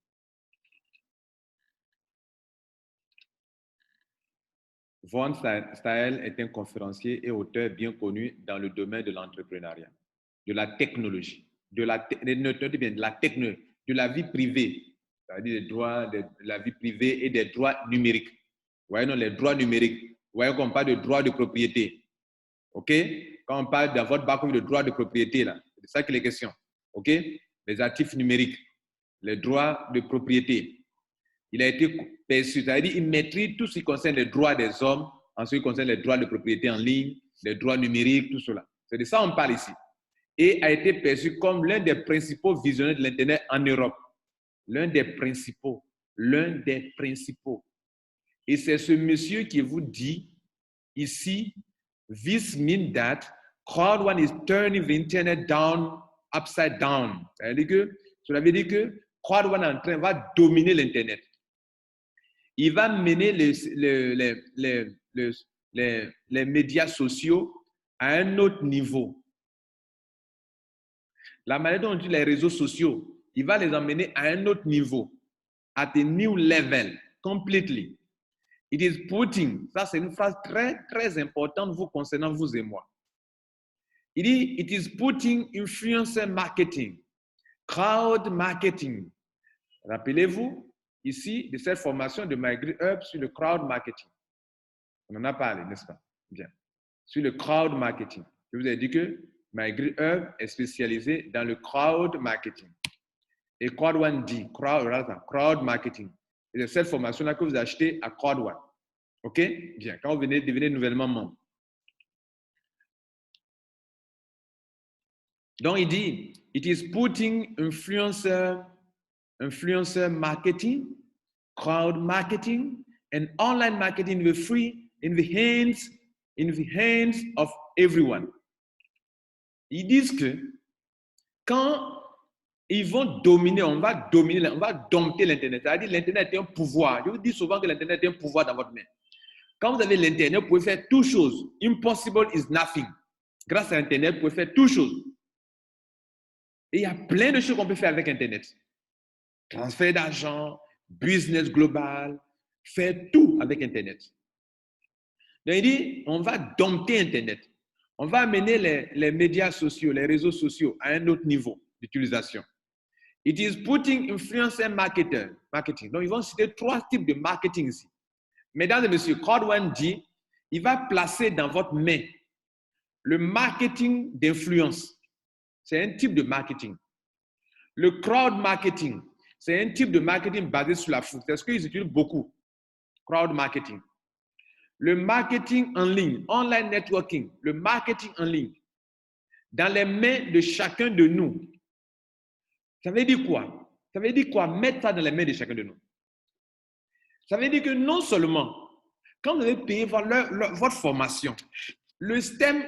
Von Stael est un conférencier et auteur bien connu dans le domaine de l'entrepreneuriat, de la technologie, de la technologie, de la vie privée, c'est-à-dire des droits de la vie privée et des droits numériques. Vous voyez, non, les droits numériques. Vous voyez qu'on parle de droits de propriété. OK? Quand on parle dans votre bac de droits de propriété, là, c'est ça qu'il est question. OK? Les actifs numériques, les droits de propriété. Il a été perçu, c'est-à-dire qu'il maîtrise tout ce qui concerne les droits des hommes, en ce qui concerne les droits de propriété en ligne, les droits numériques, tout cela. C'est de ça qu'on parle ici. Et a été perçu comme l'un des principaux visionnaires de l'Internet en Europe. L'un des principaux. Et c'est ce monsieur qui vous dit ici, this means that Crowd One is turning the Internet upside down. Cela veut dire que Crowd One va dominer l'Internet. Il va mener les médias sociaux à un autre niveau. La manière dont on dit les réseaux sociaux, il va les emmener à un autre niveau, at a new level, completely. It is putting, ça c'est une phrase très, très importante vous concernant vous et moi. Il dit, it is putting influencer marketing, crowd marketing. Rappelez-vous, ici, de cette formation de MyGreedHub sur le crowd marketing. On en a parlé, n'est-ce pas? Bien. Sur le crowd marketing. Je vous ai dit que MyGreedHub est spécialisé dans le crowd marketing. Et Crowd One dit, crowd marketing. Et c'est cette formation-là que vous achetez à Crowd One. OK? Bien. Quand vous devenez nouvellement membre. Donc, il dit, it is putting influencer marketing, crowd marketing, and online marketing in the hands of everyone. Ils disent que quand ils vont dominer, on va dompter l'Internet. C'est-à-dire l'Internet est un pouvoir. Je vous dis souvent que l'Internet est un pouvoir dans votre main. Quand vous avez l'Internet, vous pouvez faire toutes choses. Impossible is nothing. Grâce à l'Internet, vous pouvez faire toutes choses. Et il y a plein de choses qu'on peut faire avec Internet. Transfert d'argent, business global, faire tout avec Internet. Donc, il dit, on va dompter Internet. On va amener les médias sociaux, les réseaux sociaux à un autre niveau d'utilisation. It is putting influencer marketing. Donc, ils vont citer 3 types de marketing ici. Mesdames et messieurs, Crowd One dit, il va placer dans votre main le marketing d'influence. C'est un type de marketing. Le crowd marketing, c'est un type de marketing basé sur la foule. C'est ce qu'ils utilisent beaucoup. Crowd marketing. Le marketing en ligne, online networking, le marketing en ligne, dans les mains de chacun de nous. Ça veut dire quoi? Ça veut dire quoi? Mettre ça dans les mains de chacun de nous. Ça veut dire que non seulement, quand vous avez payé votre formation, le système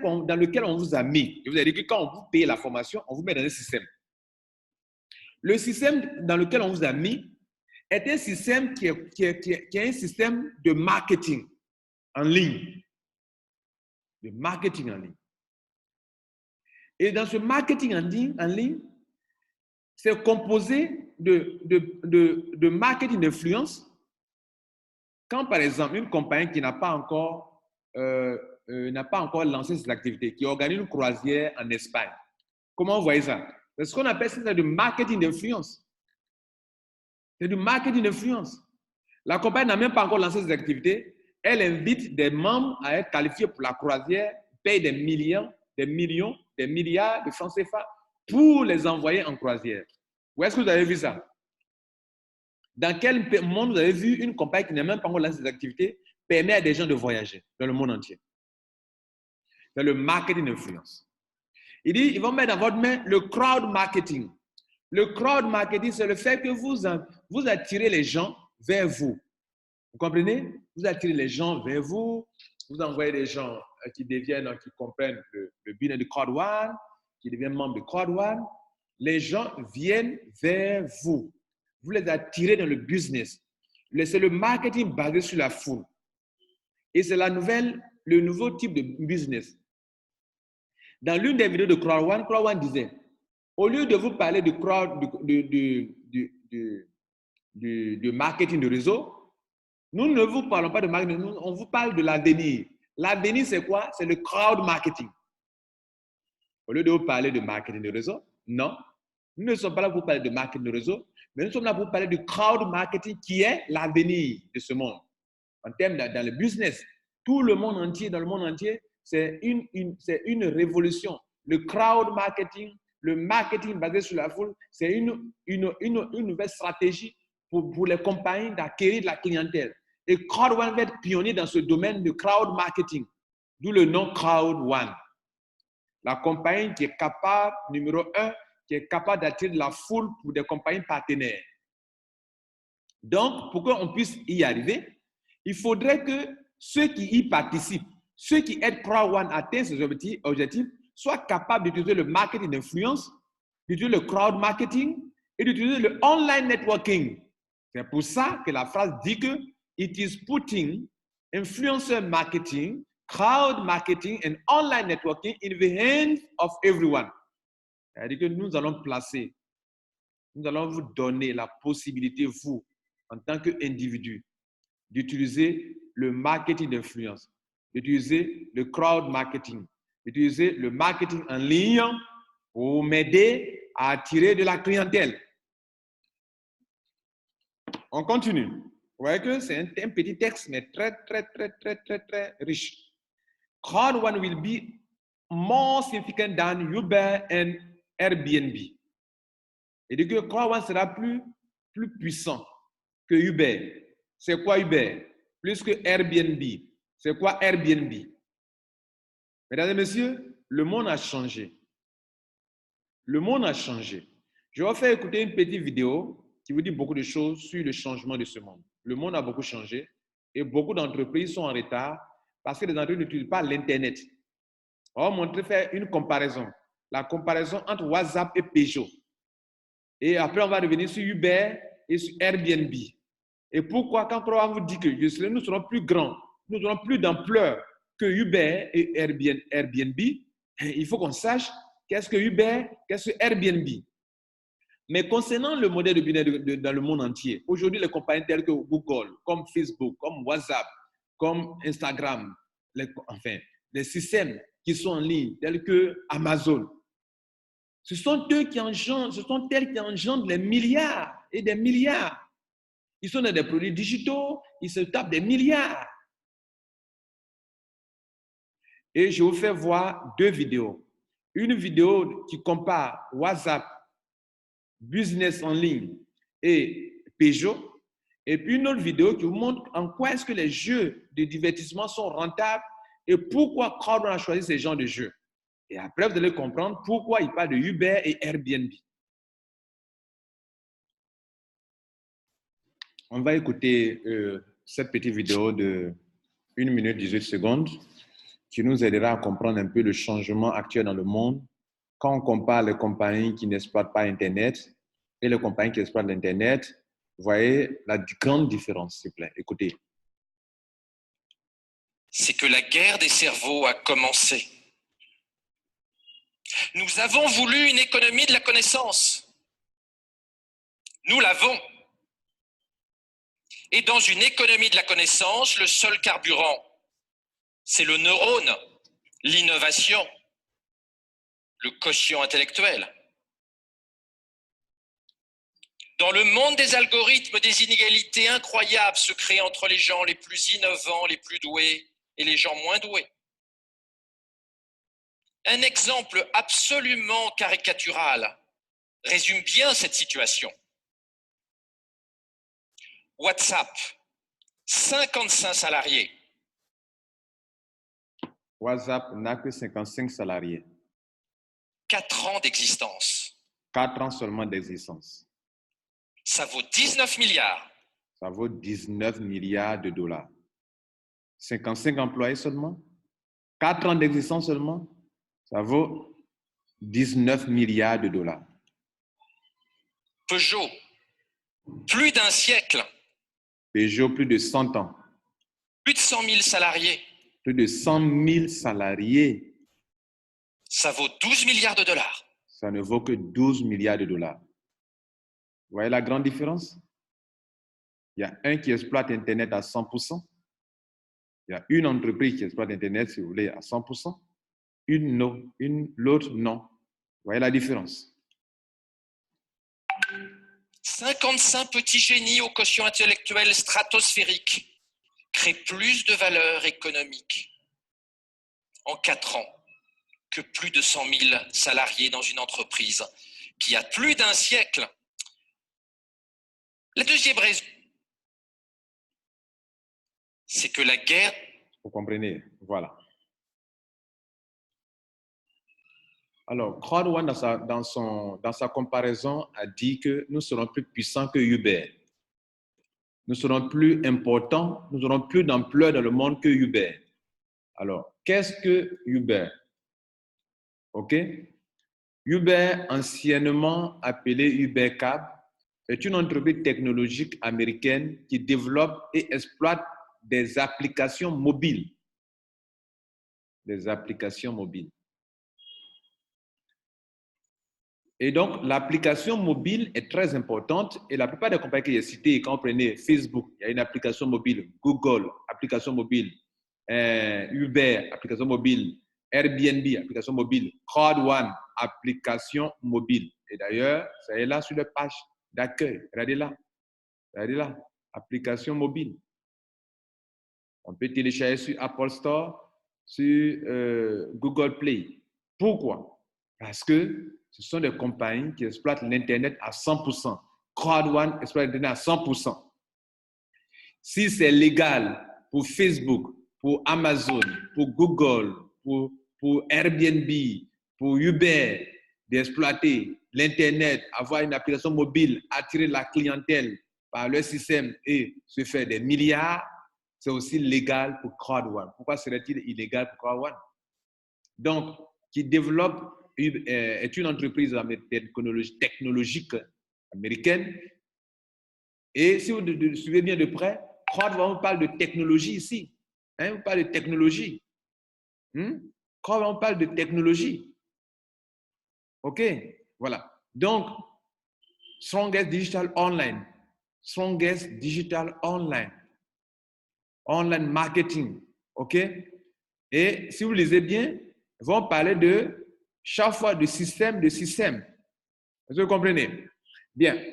dans lequel on vous a mis, je vous ai dit que quand on vous paye la formation, on vous met dans un système. Le système dans lequel on vous a mis est un système qui est un système de marketing en ligne. De marketing en ligne. Et dans ce marketing en ligne, c'est composé de marketing d'influence. Quand, par exemple, une compagnie qui n'a pas encore lancé ses activités, qui organise une croisière en Espagne, comment vous voyez ça? C'est ce qu'on appelle ça du marketing d'influence. C'est du marketing d'influence. La compagnie n'a même pas encore lancé ses activités. Elle invite des membres à être qualifiés pour la croisière, paye des millions, des milliards de francs CFA pour les envoyer en croisière. Où est-ce que vous avez vu ça? Dans quel monde vous avez vu une compagnie qui n'a même pas encore lancé ses activités permet à des gens de voyager dans le monde entier? C'est le marketing d'influence. Il dit, ils vont mettre dans votre main le crowd marketing. Le crowd marketing, c'est le fait que vous attirez les gens vers vous. Vous comprenez? Vous attirez les gens vers vous, vous envoyez des gens qui comprennent le business de Crowd One, qui deviennent membres de Crowd One. Les gens viennent vers vous. Vous les attirez dans le business. C'est le marketing basé sur la foule. Et c'est le nouveau type de business. Dans l'une des vidéos de Crowd One disait, au lieu de vous parler de marketing de réseau, nous ne vous parlons pas de marketing, on vous parle de l'avenir. L'avenir, c'est quoi? C'est le crowd marketing. Au lieu de vous parler de marketing de réseau, non. Nous ne sommes pas là pour parler de marketing de réseau, mais nous sommes là pour parler du crowd marketing qui est l'avenir de ce monde. En termes dans le business, tout le monde entier, dans le monde entier, c'est une révolution. Le crowd marketing, le marketing basé sur la foule, c'est une nouvelle stratégie pour les compagnies d'acquérir de la clientèle. Et Crowd One va être pionnier dans ce domaine de crowd marketing, d'où le nom Crowd One. La compagnie qui est capable, numéro 1, qui est capable d'attirer de la foule pour des compagnies partenaires. Donc, pour qu'on puisse y arriver, il faudrait que ceux qui y participent, ceux qui aident Crowd One à atteindre ces objectifs, soient capables d'utiliser le marketing d'influence, d'utiliser le crowd marketing et d'utiliser le online networking. C'est pour ça que la phrase dit que it is putting influencer marketing, crowd marketing and online networking in the hands of everyone. C'est-à-dire que nous allons vous donner la possibilité, vous, en tant qu'individu, d'utiliser le marketing d'influence, d'utiliser le crowd marketing, d'utiliser le marketing en ligne pour m'aider à attirer de la clientèle. On continue. Vous voyez que c'est un petit texte, mais très riche. Crowd One will be more significant than Uber and Airbnb. Et donc, Crowd One sera plus puissant que Uber. C'est quoi Uber? Plus que Airbnb. C'est quoi Airbnb? Mesdames et messieurs, le monde a changé. Le monde a changé. Je vais vous faire écouter une petite vidéo qui vous dit beaucoup de choses sur le changement de ce monde. Le monde a beaucoup changé et beaucoup d'entreprises sont en retard parce que les entreprises n'utilisent pas l'Internet. On va faire une comparaison. La comparaison entre WhatsApp et Peugeot. Et après, on va revenir sur Uber et sur Airbnb. Et pourquoi, quand on vous dit que nous serons plus grands, nous aurons plus d'ampleur que Uber et Airbnb, il faut qu'on sache qu'est-ce que Uber, qu'est-ce que Airbnb. Mais concernant le modèle de business dans le monde entier, aujourd'hui, les compagnies telles que Google, comme Facebook, comme WhatsApp, comme Instagram, les systèmes qui sont en ligne, tels que Amazon, ce sont elles qui engendrent les milliards et des milliards. Ils sont dans des produits digitaux, ils se tapent des milliards. Et je vous fais voir deux vidéos. Une vidéo qui compare WhatsApp, business en ligne et Peugeot. Et puis une autre vidéo qui vous montre en quoi est-ce que les jeux de divertissement sont rentables et pourquoi Crowd One a choisi ces genres de jeux. Et après, vous allez comprendre pourquoi il parle de Uber et Airbnb. On va écouter cette petite vidéo de 1 minute 18 secondes qui nous aidera à comprendre un peu le changement actuel dans le monde quand on compare les compagnies qui n'exploitent pas Internet et les compagnies qui exploitent l'Internet, vous voyez la grande différence, s'il vous plaît. Écoutez. C'est que la guerre des cerveaux a commencé. Nous avons voulu une économie de la connaissance. Nous l'avons. Et dans une économie de la connaissance, le seul carburant, c'est le neurone, l'innovation, le quotient intellectuel. Dans le monde des algorithmes, des inégalités incroyables se créent entre les gens les plus innovants, les plus doués et les gens moins doués. Un exemple absolument caricatural résume bien cette situation. WhatsApp, 55 salariés. WhatsApp n'a que 55 salariés. 4 ans d'existence. 4 ans seulement d'existence. Ça vaut 19 milliards. Ça vaut 19 milliards de dollars. 55 employés seulement. 4 ans d'existence seulement. Ça vaut 19 milliards de dollars. Peugeot, plus d'1 siècle. Peugeot, plus de 100 ans. Plus de 100 000 salariés. Plus de 100 000 salariés. Ça vaut 12 milliards de dollars. Ça ne vaut que 12 milliards de dollars. Vous voyez la grande différence? Il y a un qui exploite Internet à 100%. Il y a une entreprise qui exploite Internet, si vous voulez, à 100%. Une non, l'autre non. Vous voyez la différence? 55 petits génies au quotient intellectuel stratosphérique créent plus de valeur économique en 4 ans que plus de 100 000 salariés dans une entreprise qui a plus d'1 siècle. La deuxième raison, c'est que la guerre... Vous comprenez? Voilà. Alors, Claude One, dans sa comparaison, a dit que nous serons plus puissants que Uber. Nous serons plus importants, nous aurons plus d'ampleur dans le monde que Uber. Alors, qu'est-ce que Uber? OK? Uber, anciennement appelé Uber Cab, est une entreprise technologique américaine qui développe et exploite des applications mobiles. Des applications mobiles. Et donc, l'application mobile est très importante et la plupart des compagnies que j'ai citées, quand vous prenez Facebook, il y a une application mobile, Google, application mobile, Uber, application mobile, Airbnb, application mobile, Crowd1, application mobile. Et d'ailleurs, ça est là sur la page d'accueil. Regardez là, application mobile. On peut télécharger sur Apple Store, sur Google Play. Pourquoi? Parce que ce sont des compagnies qui exploitent l'Internet à 100%. Crowd1 exploite l'Internet à 100%. Si c'est légal pour Facebook, pour Amazon, pour Google, pour Airbnb, pour Uber, d'exploiter l'Internet, avoir une application mobile, attirer la clientèle par leur système et se faire des milliards, c'est aussi légal pour Crowd1. Pourquoi serait-il illégal pour Crowd1? Donc, qui développe, est une entreprise technologique américaine. Et si vous suivez bien de près, Crowd1 parle de technologie ici. On parle de technologie. Crowd1 parle de technologie. OK? Voilà. Donc, Strongest Digital Online. Strongest Digital Online. Online marketing. OK? Et si vous lisez bien, ils vont parler de chaque fois de système. Est-ce que vous comprenez? Bien.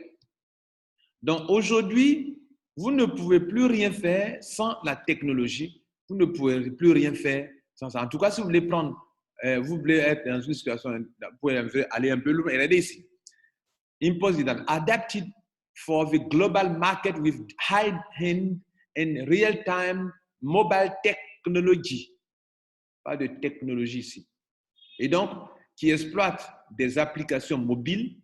Donc, aujourd'hui, vous ne pouvez plus rien faire sans la technologie. Vous ne pouvez plus rien faire sans ça. En tout cas, si vous voulez prendre, vous voulez être dans une situation, vous pouvez aller un peu loin. Regardez ici. Impose it and adapted for the global market with high-end and real-time mobile technology. Pas de technologie ici. Et donc, qui exploite des applications mobiles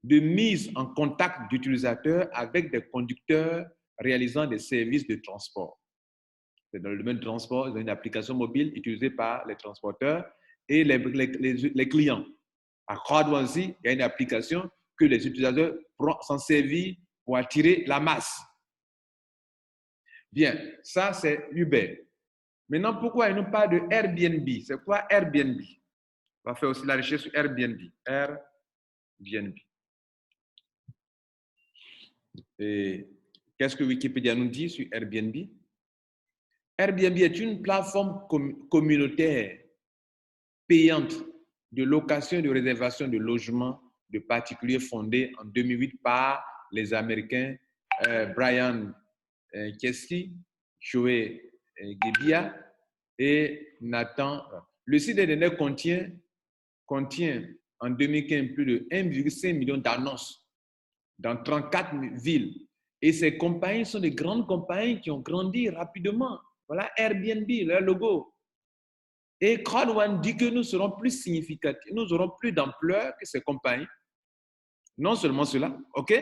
de mise en contact d'utilisateurs avec des conducteurs réalisant des services de transport. Dans le domaine du transport, ils ont une application mobile utilisée par les transporteurs et les clients. À Crowd1 aussi, il y a une application que les utilisateurs pourront s'en servir pour attirer la masse. Bien, ça c'est Uber. Maintenant, pourquoi il nous parle de Airbnb? C'est quoi Airbnb? On va faire aussi la recherche sur Airbnb. Airbnb. Et qu'est-ce que Wikipédia nous dit sur Airbnb? Airbnb est une plateforme communautaire payante de location et de réservation de logements de particuliers fondée en 2008 par les Américains Brian Chesky, Joey Gebbia et Nathan. Le site internet contient en 2015 plus de 1,5 million d'annonces dans 34 villes. Et ces compagnies sont des grandes compagnies qui ont grandi rapidement. Voilà Airbnb, leur logo. Et Crowd1 dit que nous serons plus significatifs, nous aurons plus d'ampleur que ces compagnies. Non seulement cela, ok?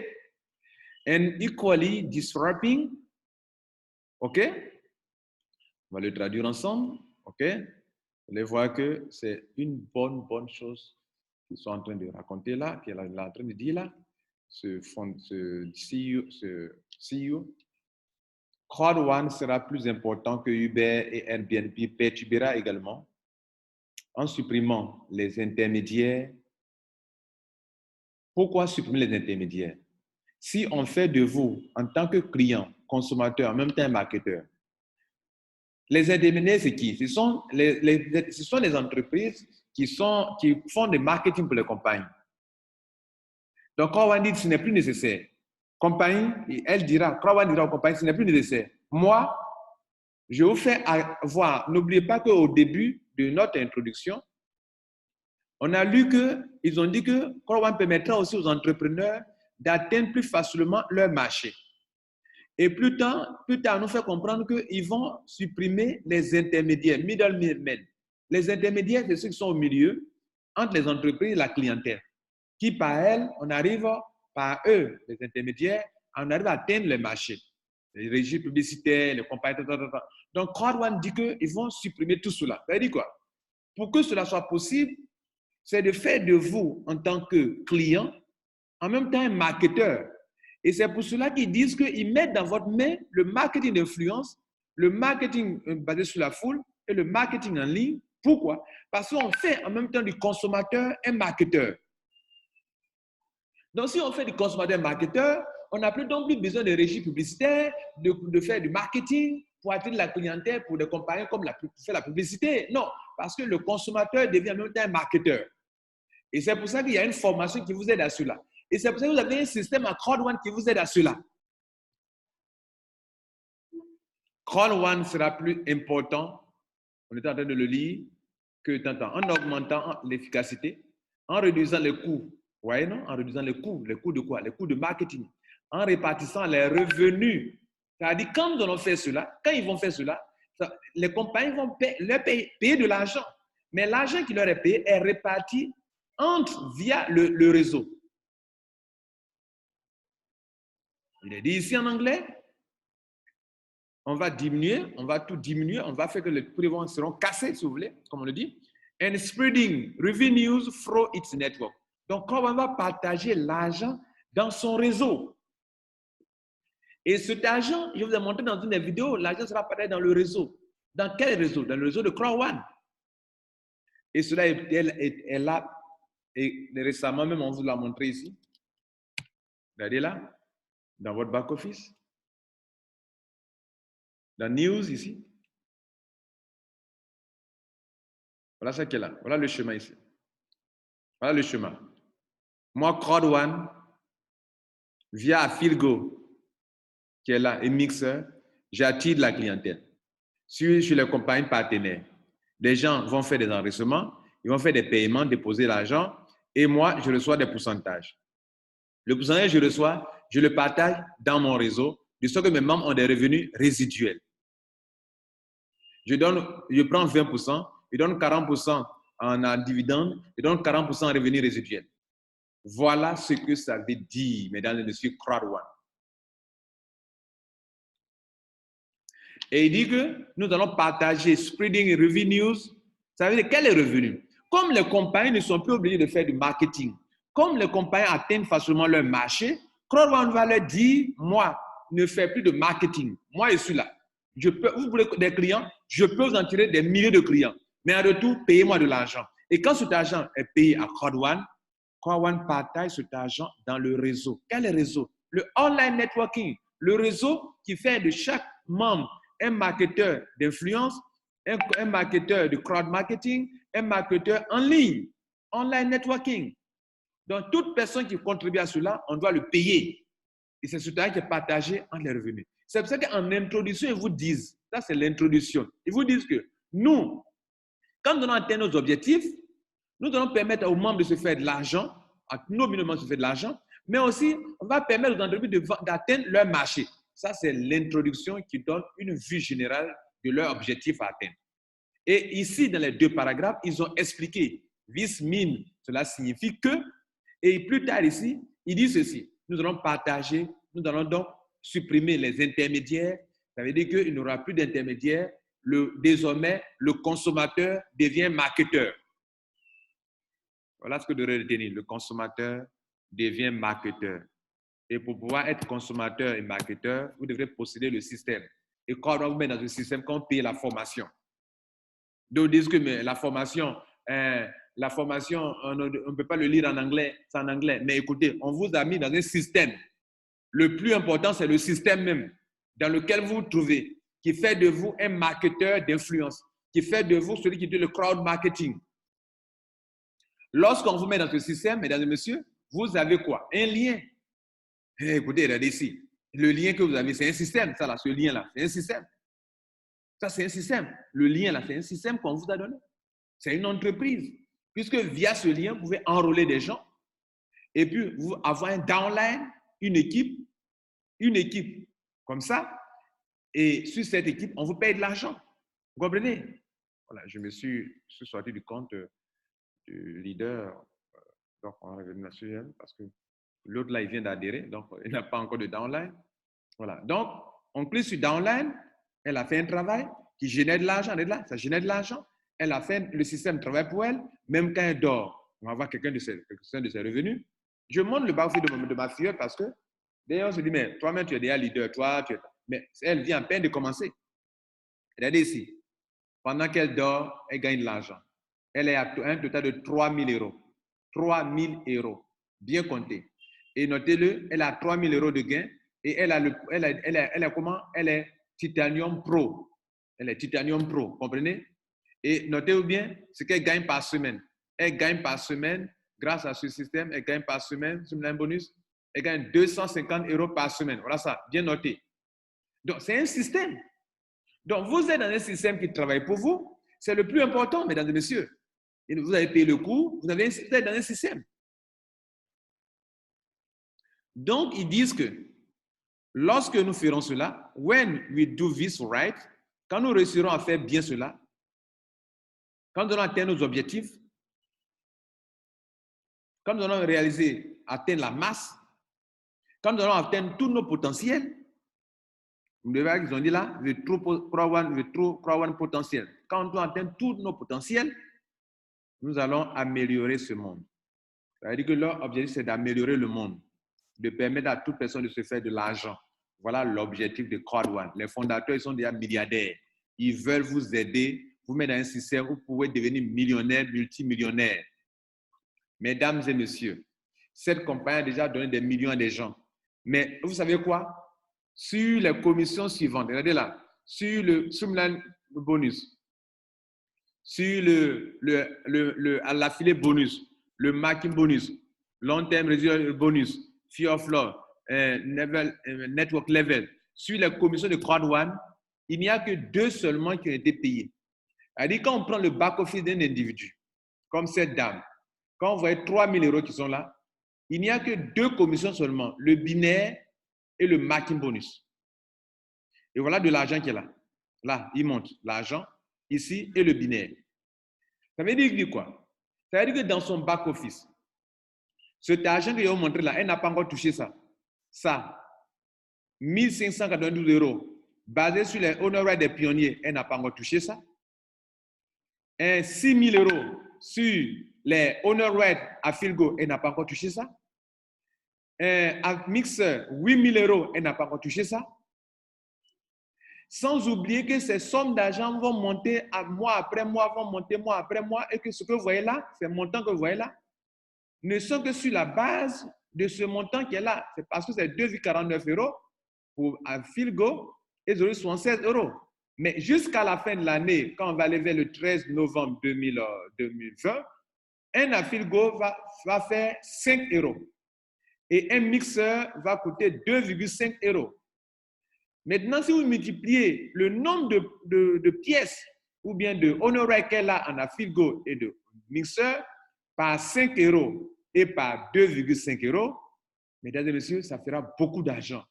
And equally disrupting, ok? On va le traduire ensemble, ok? Vous allez voir que c'est une bonne chose qu'ils sont en train de raconter là, qu'elle est en train de dire là, ce CEO. Crowd1 sera plus important que Uber et Airbnb perturbera également en supprimant les intermédiaires. Pourquoi supprimer les intermédiaires? Si on fait de vous, en tant que client, consommateur, en même temps marketeur, les intermédiaires, c'est qui? Ce sont les entreprises qui font du marketing pour les compagnies. Donc, Crowd1 dit que ce n'est plus nécessaire. Compagnie, Crowd1 dira aux compagnies, ce n'est plus nécessaire. Moi, je vous fais voir, n'oubliez pas qu'au début de notre introduction, on a lu qu'ils ont dit que Crowd1 permettra aussi aux entrepreneurs d'atteindre plus facilement leur marché. Et plus tard, on nous fait comprendre qu'ils vont supprimer les intermédiaires, middlemen. Les intermédiaires, c'est ceux qui sont au milieu entre les entreprises et la clientèle. Qui par elles, on arrive par eux, les intermédiaires, on arrive à atteindre le marché. Les régies publicitaires, les compagnies, Donc, Crowd1 dit qu'ils vont supprimer tout cela. Ça veut dire quoi? Pour que cela soit possible, c'est de faire de vous, en tant que client, en même temps un marketeur. Et c'est pour cela qu'ils disent qu'ils mettent dans votre main le marketing d'influence, le marketing basé sur la foule et le marketing en ligne. Pourquoi? Parce qu'on fait en même temps du consommateur un marketeur. Donc, si on fait du consommateur marketeur, on n'a plus donc plus besoin de régie publicitaire, de faire du marketing pour attirer la clientèle pour des compagnies comme faire la publicité. Non, parce que le consommateur devient en même temps un marketeur. Et c'est pour ça qu'il y a une formation qui vous aide à cela. Et c'est pour ça que vous avez un système à Crowd1 qui vous aide à cela. Crowd1 sera plus important, on est en train de le lire, en augmentant l'efficacité, en réduisant les coûts. Vous voyez, non? En réduisant les coûts. Les coûts de quoi? Les coûts de marketing. En répartissant les revenus. C'est-à-dire, quand nous allons faire cela, quand ils vont faire cela, les compagnies vont leur payer de l'argent. Mais l'argent qui leur est payé est réparti via le réseau. Il est dit ici en anglais, on va diminuer, on va tout diminuer, on va faire que les prix seront cassés, si vous voulez, comme on le dit, and spreading revenues through its network. Donc, on va partager l'argent dans son réseau. Et cet argent, je vous ai montré dans une des vidéos, l'argent sera partagé dans le réseau. Dans quel réseau? Dans le réseau de Crowd1. Et cela est là, et récemment même, on vous l'a montré ici. Regardez là. Dans votre back-office, dans News ici. Voilà ce qui est là. Voilà le chemin ici. Voilà le chemin. Moi, Crowd1, via Philgo, qui est là, et Mixer, j'attire la clientèle. Sur les compagnies partenaires, des gens vont faire des enregistrements, ils vont faire des paiements, déposer l'argent, et moi, je reçois des pourcentages. Le pourcentage que je reçois, je le partage dans mon réseau, de sorte que mes membres ont des revenus résiduels. Je prends 20%, je donne 40% en dividende, je donne 40% en revenus résiduels. Voilà ce que ça veut dire, mesdames et messieurs, Crowd1. Et il dit que nous allons partager spreading revenues. Ça veut dire quel est le revenu? Comme les compagnies ne sont plus obligées de faire du marketing, comme les compagnies atteignent facilement leur marché, CrowdOne va leur dire, moi, ne fais plus de marketing. Moi, je suis là. Vous voulez des clients, je peux vous en tirer des milliers de clients. Mais en retour, payez-moi de l'argent. Et quand cet argent est payé à CrowdOne, CrowdOne partage cet argent dans le réseau. Quel est le réseau? Le online networking. Le réseau qui fait de chaque membre un marketeur d'influence, un marketeur de crowd marketing, un marketeur en ligne, online networking. Donc, toute personne qui contribue à cela, on doit le payer. Et c'est ce qui est partagé entre les revenus. C'est pour ça qu'en introduction, ils vous disent, ça c'est l'introduction, ils vous disent que nous, quand nous allons atteindre nos objectifs, nous allons permettre aux membres de se faire de l'argent, à nos membres de se faire de l'argent, mais aussi, on va permettre aux entreprises d'atteindre leur marché. Ça, c'est l'introduction qui donne une vue générale de leur objectif à atteindre. Et ici, dans les 2 paragraphes, ils ont expliqué, this mean, cela signifie que, et plus tard ici, ils disent ceci, nous allons partager, nous allons donc supprimer les intermédiaires, ça veut dire qu'il n'y aura plus d'intermédiaires, désormais, le consommateur devient marketeur. Voilà ce que vous devez retenir, le consommateur devient marketeur. Et pour pouvoir être consommateur et marketeur, vous devrez posséder le système. Et quand on vous met dans un système, quand on paye la formation. Donc, ils disent que mais la formation, on ne peut pas le lire en anglais, c'est en anglais. Mais écoutez, on vous a mis dans un système. Le plus important, c'est le système même dans lequel vous vous trouvez, qui fait de vous un marketeur d'influence, qui fait de vous celui qui fait le crowd marketing. Lorsqu'on vous met dans ce système, mesdames et messieurs, vous avez quoi? Un lien. Écoutez, regardez ici. Le lien que vous avez, c'est un système, ça là, ce lien-là, c'est un système. Ça, c'est un système. Le lien là, c'est un système qu'on vous a donné. C'est une entreprise. Puisque via ce lien, vous pouvez enrôler des gens et puis vous avoir un downline, une équipe comme ça. Et sur cette équipe, on vous paye de l'argent. Vous comprenez? Voilà, je suis sorti du compte du leader. Donc, on est revenu là-dessus parce que l'autre là, il vient d'adhérer. Donc, il n'a pas encore de downline. Voilà. Donc, on clique sur downline. Elle a fait un travail qui génère de l'argent. Elle est là, ça génère de l'argent. Elle a fait le système de travail pour elle. Même quand elle dort, on va voir quelqu'un de ses revenus. Je montre le bas-office de ma fille parce que d'ailleurs, on se dit, mais toi-même, tu es déjà leader. Mais elle vient à peine de commencer. Regardez ici. Pendant qu'elle dort, elle gagne de l'argent. Elle est à un total de 3 000 euros. 3 000 euros. Bien compté. Et notez-le, elle a 3 000 euros de gain. Et elle a comment? Elle est Titanium Pro. Elle est Titanium Pro, comprenez? Et notez-vous bien ce qu'elle gagne par semaine. Elle gagne par semaine, grâce à ce système, elle gagne par semaine, sur un bonus, elle gagne 250 euros par semaine. Voilà ça, bien noté. Donc, c'est un système. Donc, vous êtes dans un système qui travaille pour vous. C'est le plus important, mesdames et messieurs. Et vous avez payé le coût, vous êtes dans un système. Donc, ils disent que lorsque nous ferons cela, when we do this right, quand nous réussirons à faire bien cela, quand nous allons atteindre nos objectifs, quand nous allons atteindre la masse, quand nous allons atteindre tous nos potentiels, vous devez qu'ils ont dit là, le true CrowdOne potentiel. Quand nous atteignons tous nos potentiels, nous allons améliorer ce monde. Ça veut dire que leur objectif, c'est d'améliorer le monde, de permettre à toute personne de se faire de l'argent. Voilà l'objectif de CrowdOne. Les fondateurs, ils sont déjà milliardaires. Ils veulent vous aider, vous mettre dans un système où vous pouvez devenir millionnaire, multimillionnaire. Mesdames et messieurs, cette compagnie a déjà donné des millions à des gens. Mais vous savez quoi? Sur les commissions suivantes, regardez là, sur le Streamline bonus, sur l'affilié bonus, le marketing bonus, long term residual bonus, fear of law, network level, sur les commissions de CrowdOne, il n'y a que 2 seulement qui ont été payés. C'est-à-dire quand on prend le back-office d'un individu, comme cette dame, quand on voit 3 000 euros qui sont là, il n'y a que 2 commissions seulement, le binaire et le marketing bonus. Et voilà de l'argent qui est là. Là, il monte l'argent ici et le binaire. Ça veut dire quoi? Ça veut dire que dans son back-office, cet argent que je vais vous montrer là, elle n'a pas encore touché ça. Ça, 1 592 euros, basé sur les honoraires des pionniers, elle n'a pas encore touché ça. 6 000 euros sur les Honor Red à Filgo, elle n'a pas encore touché ça. À Mixer, 8 000 €, elle n'a pas encore touché ça. Sans oublier que ces sommes d'argent vont monter à mois après mois, vont monter mois après mois, et que ce que vous voyez là, ces montants que vous voyez là, ne sont que sur la base de ce montant qui est là. C'est parce que c'est 2,49 € pour Filgo et 0,76 €. Mais jusqu'à la fin de l'année, quand on va aller vers le 13 novembre 2020, un Afilgo va faire 5 € et un mixeur va coûter 2,5 €. Maintenant, si vous multipliez le nombre de pièces ou bien de honoraires qu'elle a en Afilgo et de mixeur par 5 € et par 2,5 €, mesdames et messieurs, ça fera beaucoup d'argent.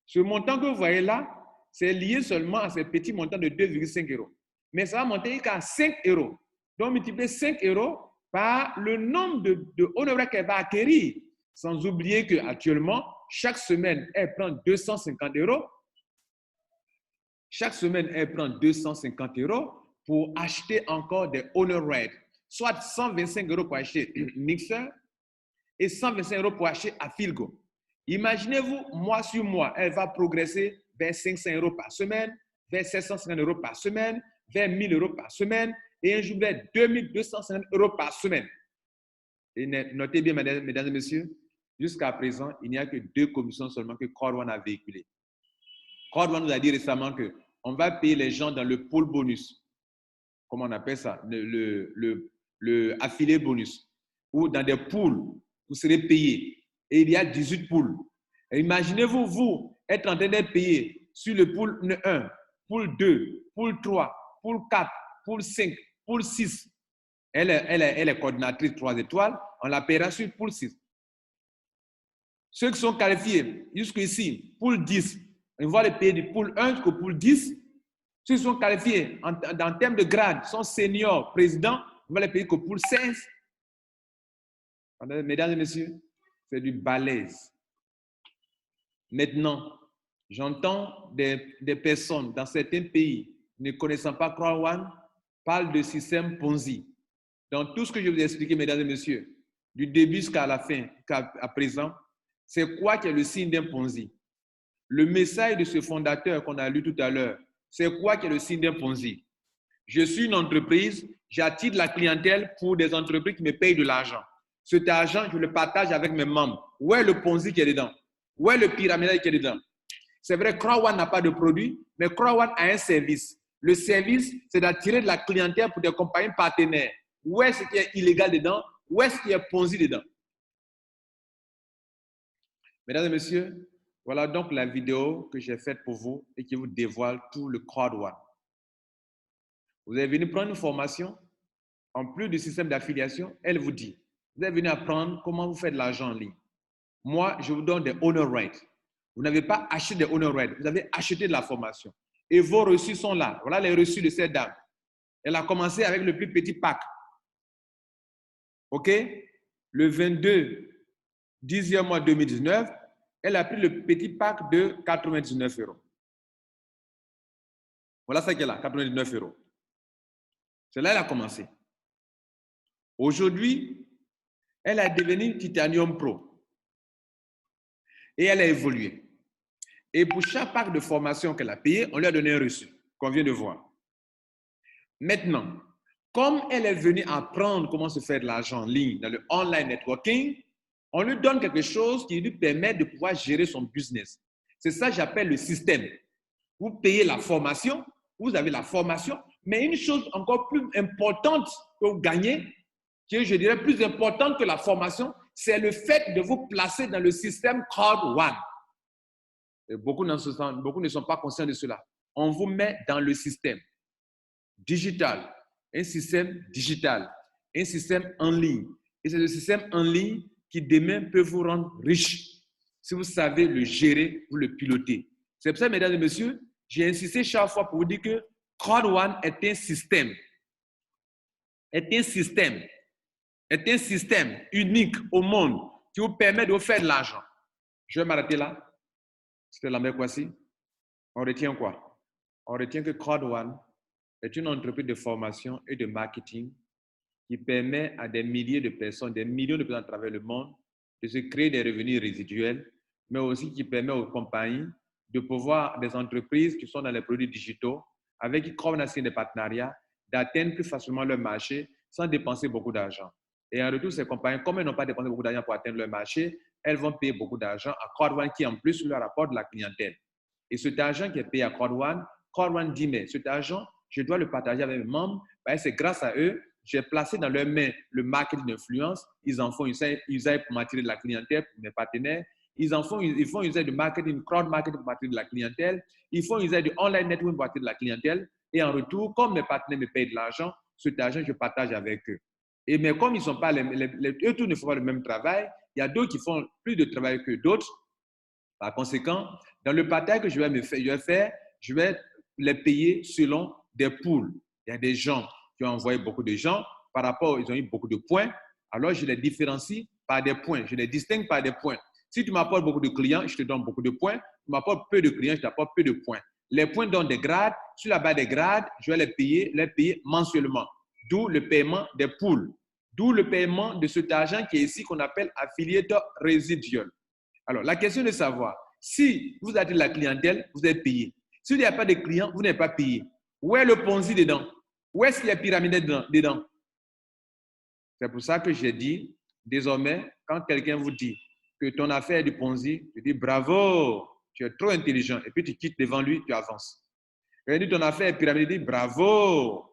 Ce montant que vous voyez là, c'est lié seulement à ces petits montants de 2,5 €. Mais ça va monter jusqu'à 5 €. Donc, multiplier 5 € par le nombre de honoraires qu'elle va acquérir. Sans oublier qu'actuellement, chaque semaine, elle prend 250 €. Chaque semaine, elle prend 250 € pour acheter encore des honoraires. Soit 125 € pour acheter mixeur et 125 € pour acheter à Filgo. Imaginez-vous, mois sur mois, elle va progresser vers 500 € par semaine, vers 750 € par semaine, vers 1000 € par semaine, et un jour vers 2250 € par semaine. Et notez bien, mesdames et messieurs, jusqu'à présent, il n'y a que 2 commissions seulement que Crowd One a véhiculées. Crowd One nous a dit récemment qu'on va payer les gens dans le pool bonus. Comment on appelle ça? Le affilié bonus. Ou dans des pools, vous serez payé. Et il y a 18 pools. Imaginez-vous, vous, être en train d'être payé sur le pool 1, pool 2, pool 3, pool 4, pool 5, pool 6. Elle est coordinatrice 3 étoiles. On la paiera sur pool 6. Ceux qui sont qualifiés jusqu'ici, pool 10, on va les payer du pool 1 jusqu'au pool 10. Ceux qui sont qualifiés en termes de grade, sont seniors, présidents, on va les payer qu'au pool 16. Mesdames et messieurs, c'est du balèze. Maintenant, j'entends des personnes dans certains pays ne connaissant pas Crowd One parlent de système Ponzi. Dans tout ce que je vous ai expliqué, mesdames et messieurs, du début jusqu'à la fin, à présent, c'est quoi qui est le signe d'un Ponzi? Le message de ce fondateur qu'on a lu tout à l'heure, c'est quoi qui est le signe d'un Ponzi? Je suis une entreprise, j'attire de la clientèle pour des entreprises qui me payent de l'argent. Cet argent, je le partage avec mes membres. Où est le Ponzi qui est dedans? Où est le pyramidal qui est dedans? C'est vrai, Crowd One n'a pas de produit, mais Crowd One a un service. Le service, c'est d'attirer de la clientèle pour des compagnies partenaires. Où est-ce qui est illégal dedans? Où est-ce qu'il y a Ponzi dedans? Mesdames et messieurs, voilà donc la vidéo que j'ai faite pour vous et qui vous dévoile tout le Crowd One. Vous êtes venu prendre une formation, en plus du système d'affiliation, elle vous dit, vous êtes venu apprendre comment vous faites de l'argent en ligne. Moi, je vous donne des honor rights. Vous n'avez pas acheté des honor rights, vous avez acheté de la formation. Et vos reçus sont là. Voilà les reçus de cette dame. Elle a commencé avec le plus petit pack. OK? Le 22, 10e mois 2019, elle a pris le petit pack de 99 €. Voilà ça qu'elle a, 99 €. C'est là qu'elle a commencé. Aujourd'hui, elle est devenue Titanium Pro. Et elle a évolué. Et pour chaque pack de formation qu'elle a payé, on lui a donné un reçu, qu'on vient de voir. Maintenant, comme elle est venue apprendre comment se faire de l'argent en ligne dans le online networking, on lui donne quelque chose qui lui permet de pouvoir gérer son business. C'est ça que j'appelle le système. Vous payez la formation, vous avez la formation, mais une chose encore plus importante que vous gagnez, qui est, je dirais, plus importante que la formation, c'est le fait de vous placer dans le système Crowd One. Et beaucoup ne sont pas conscients de cela. On vous met dans le système digital, un système digital, un système en ligne. Et c'est le système en ligne qui demain peut vous rendre riche. Si vous savez le gérer, vous le pilotez. C'est pour ça, mesdames et messieurs, j'ai insisté chaque fois pour vous dire que Crowd One est un système. Est un système unique au monde qui vous permet de vous faire de l'argent. Je vais m'arrêter là. C'était Lambert Kouassi. On retient quoi? On retient que Crowd One est une entreprise de formation et de marketing qui permet à des milliers de personnes, des millions de personnes à travers le monde, de se créer des revenus résiduels, mais aussi qui permet aux compagnies de pouvoir, des entreprises qui sont dans les produits digitaux, avec qui on a signé des partenariats, d'atteindre plus facilement leur marché sans dépenser beaucoup d'argent. Et en retour, ces compagnies, comme elles n'ont pas dépensé beaucoup d'argent pour atteindre leur marché, elles vont payer beaucoup d'argent à Crowd1 qui, en plus, leur rapporte de la clientèle. Et cet argent qui est payé à Crowd1 dit, mais cet argent, je dois le partager avec mes membres, c'est grâce à eux, j'ai placé dans leurs mains le marketing d'influence, ils en font usage pour m'attirer de la clientèle pour mes partenaires, ils font usage de marketing, crowd marketing pour attirer de la clientèle, ils font usage de online networking pour attirer de la clientèle, et en retour, comme mes partenaires me payent de l'argent, cet argent, je partage avec eux. Mais comme ils sont pas eux tous ne font pas le même travail, il y a d'autres qui font plus de travail que d'autres. Par conséquent, dans le partage que je vais faire, je vais les payer selon des pools. Il y a des gens qui ont envoyé beaucoup de gens par rapport, ils ont eu beaucoup de points. Alors, je les différencie par des points. Je les distingue par des points. Si tu m'apportes beaucoup de clients, je te donne beaucoup de points. Tu m'apportes peu de clients, je t'apporte peu de points. Les points donnent des grades. Sur la base des grades, je vais les payer mensuellement. D'où le paiement des pools. D'où le paiement de cet argent qui est ici qu'on appelle affiliate residual. Alors, la question est de savoir, si vous avez de la clientèle, vous êtes payé. S'il n'y a pas de clients, vous n'êtes pas payé. Où est le Ponzi dedans? Où est-ce qu'il y a pyramide dedans? C'est pour ça que j'ai dit, désormais, quand quelqu'un vous dit que ton affaire est du Ponzi, je dis bravo, tu es trop intelligent. Et puis tu quittes devant lui, tu avances. Quand dit ton affaire est pyramide, il dit bravo.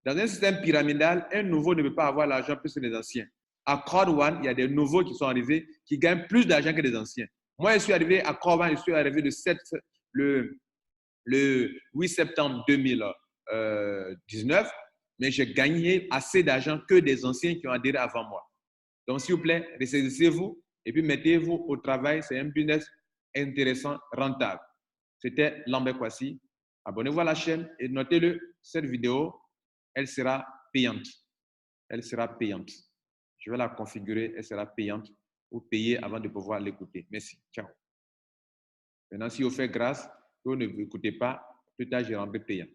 Dans un système pyramidal, un nouveau ne peut pas avoir l'argent plus que les anciens. À Crowd1, il y a des nouveaux qui sont arrivés qui gagnent plus d'argent que les anciens. Moi, je suis arrivé à Crowd1, je suis arrivé le 8 septembre 2019, mais j'ai gagné assez d'argent que des anciens qui ont adhéré avant moi. Donc, s'il vous plaît, ressaisissez-vous et puis mettez-vous au travail. C'est un business intéressant, rentable. C'était Lambert Kwasi. Abonnez-vous à la chaîne et notez-le, cette vidéo, elle sera payante. Elle sera payante. Je vais la configurer, elle sera payante. Vous payez avant de pouvoir l'écouter. Merci. Ciao. Maintenant, si vous faites grâce, vous ne l'écoutez pas, plus tard, je rendrai payant.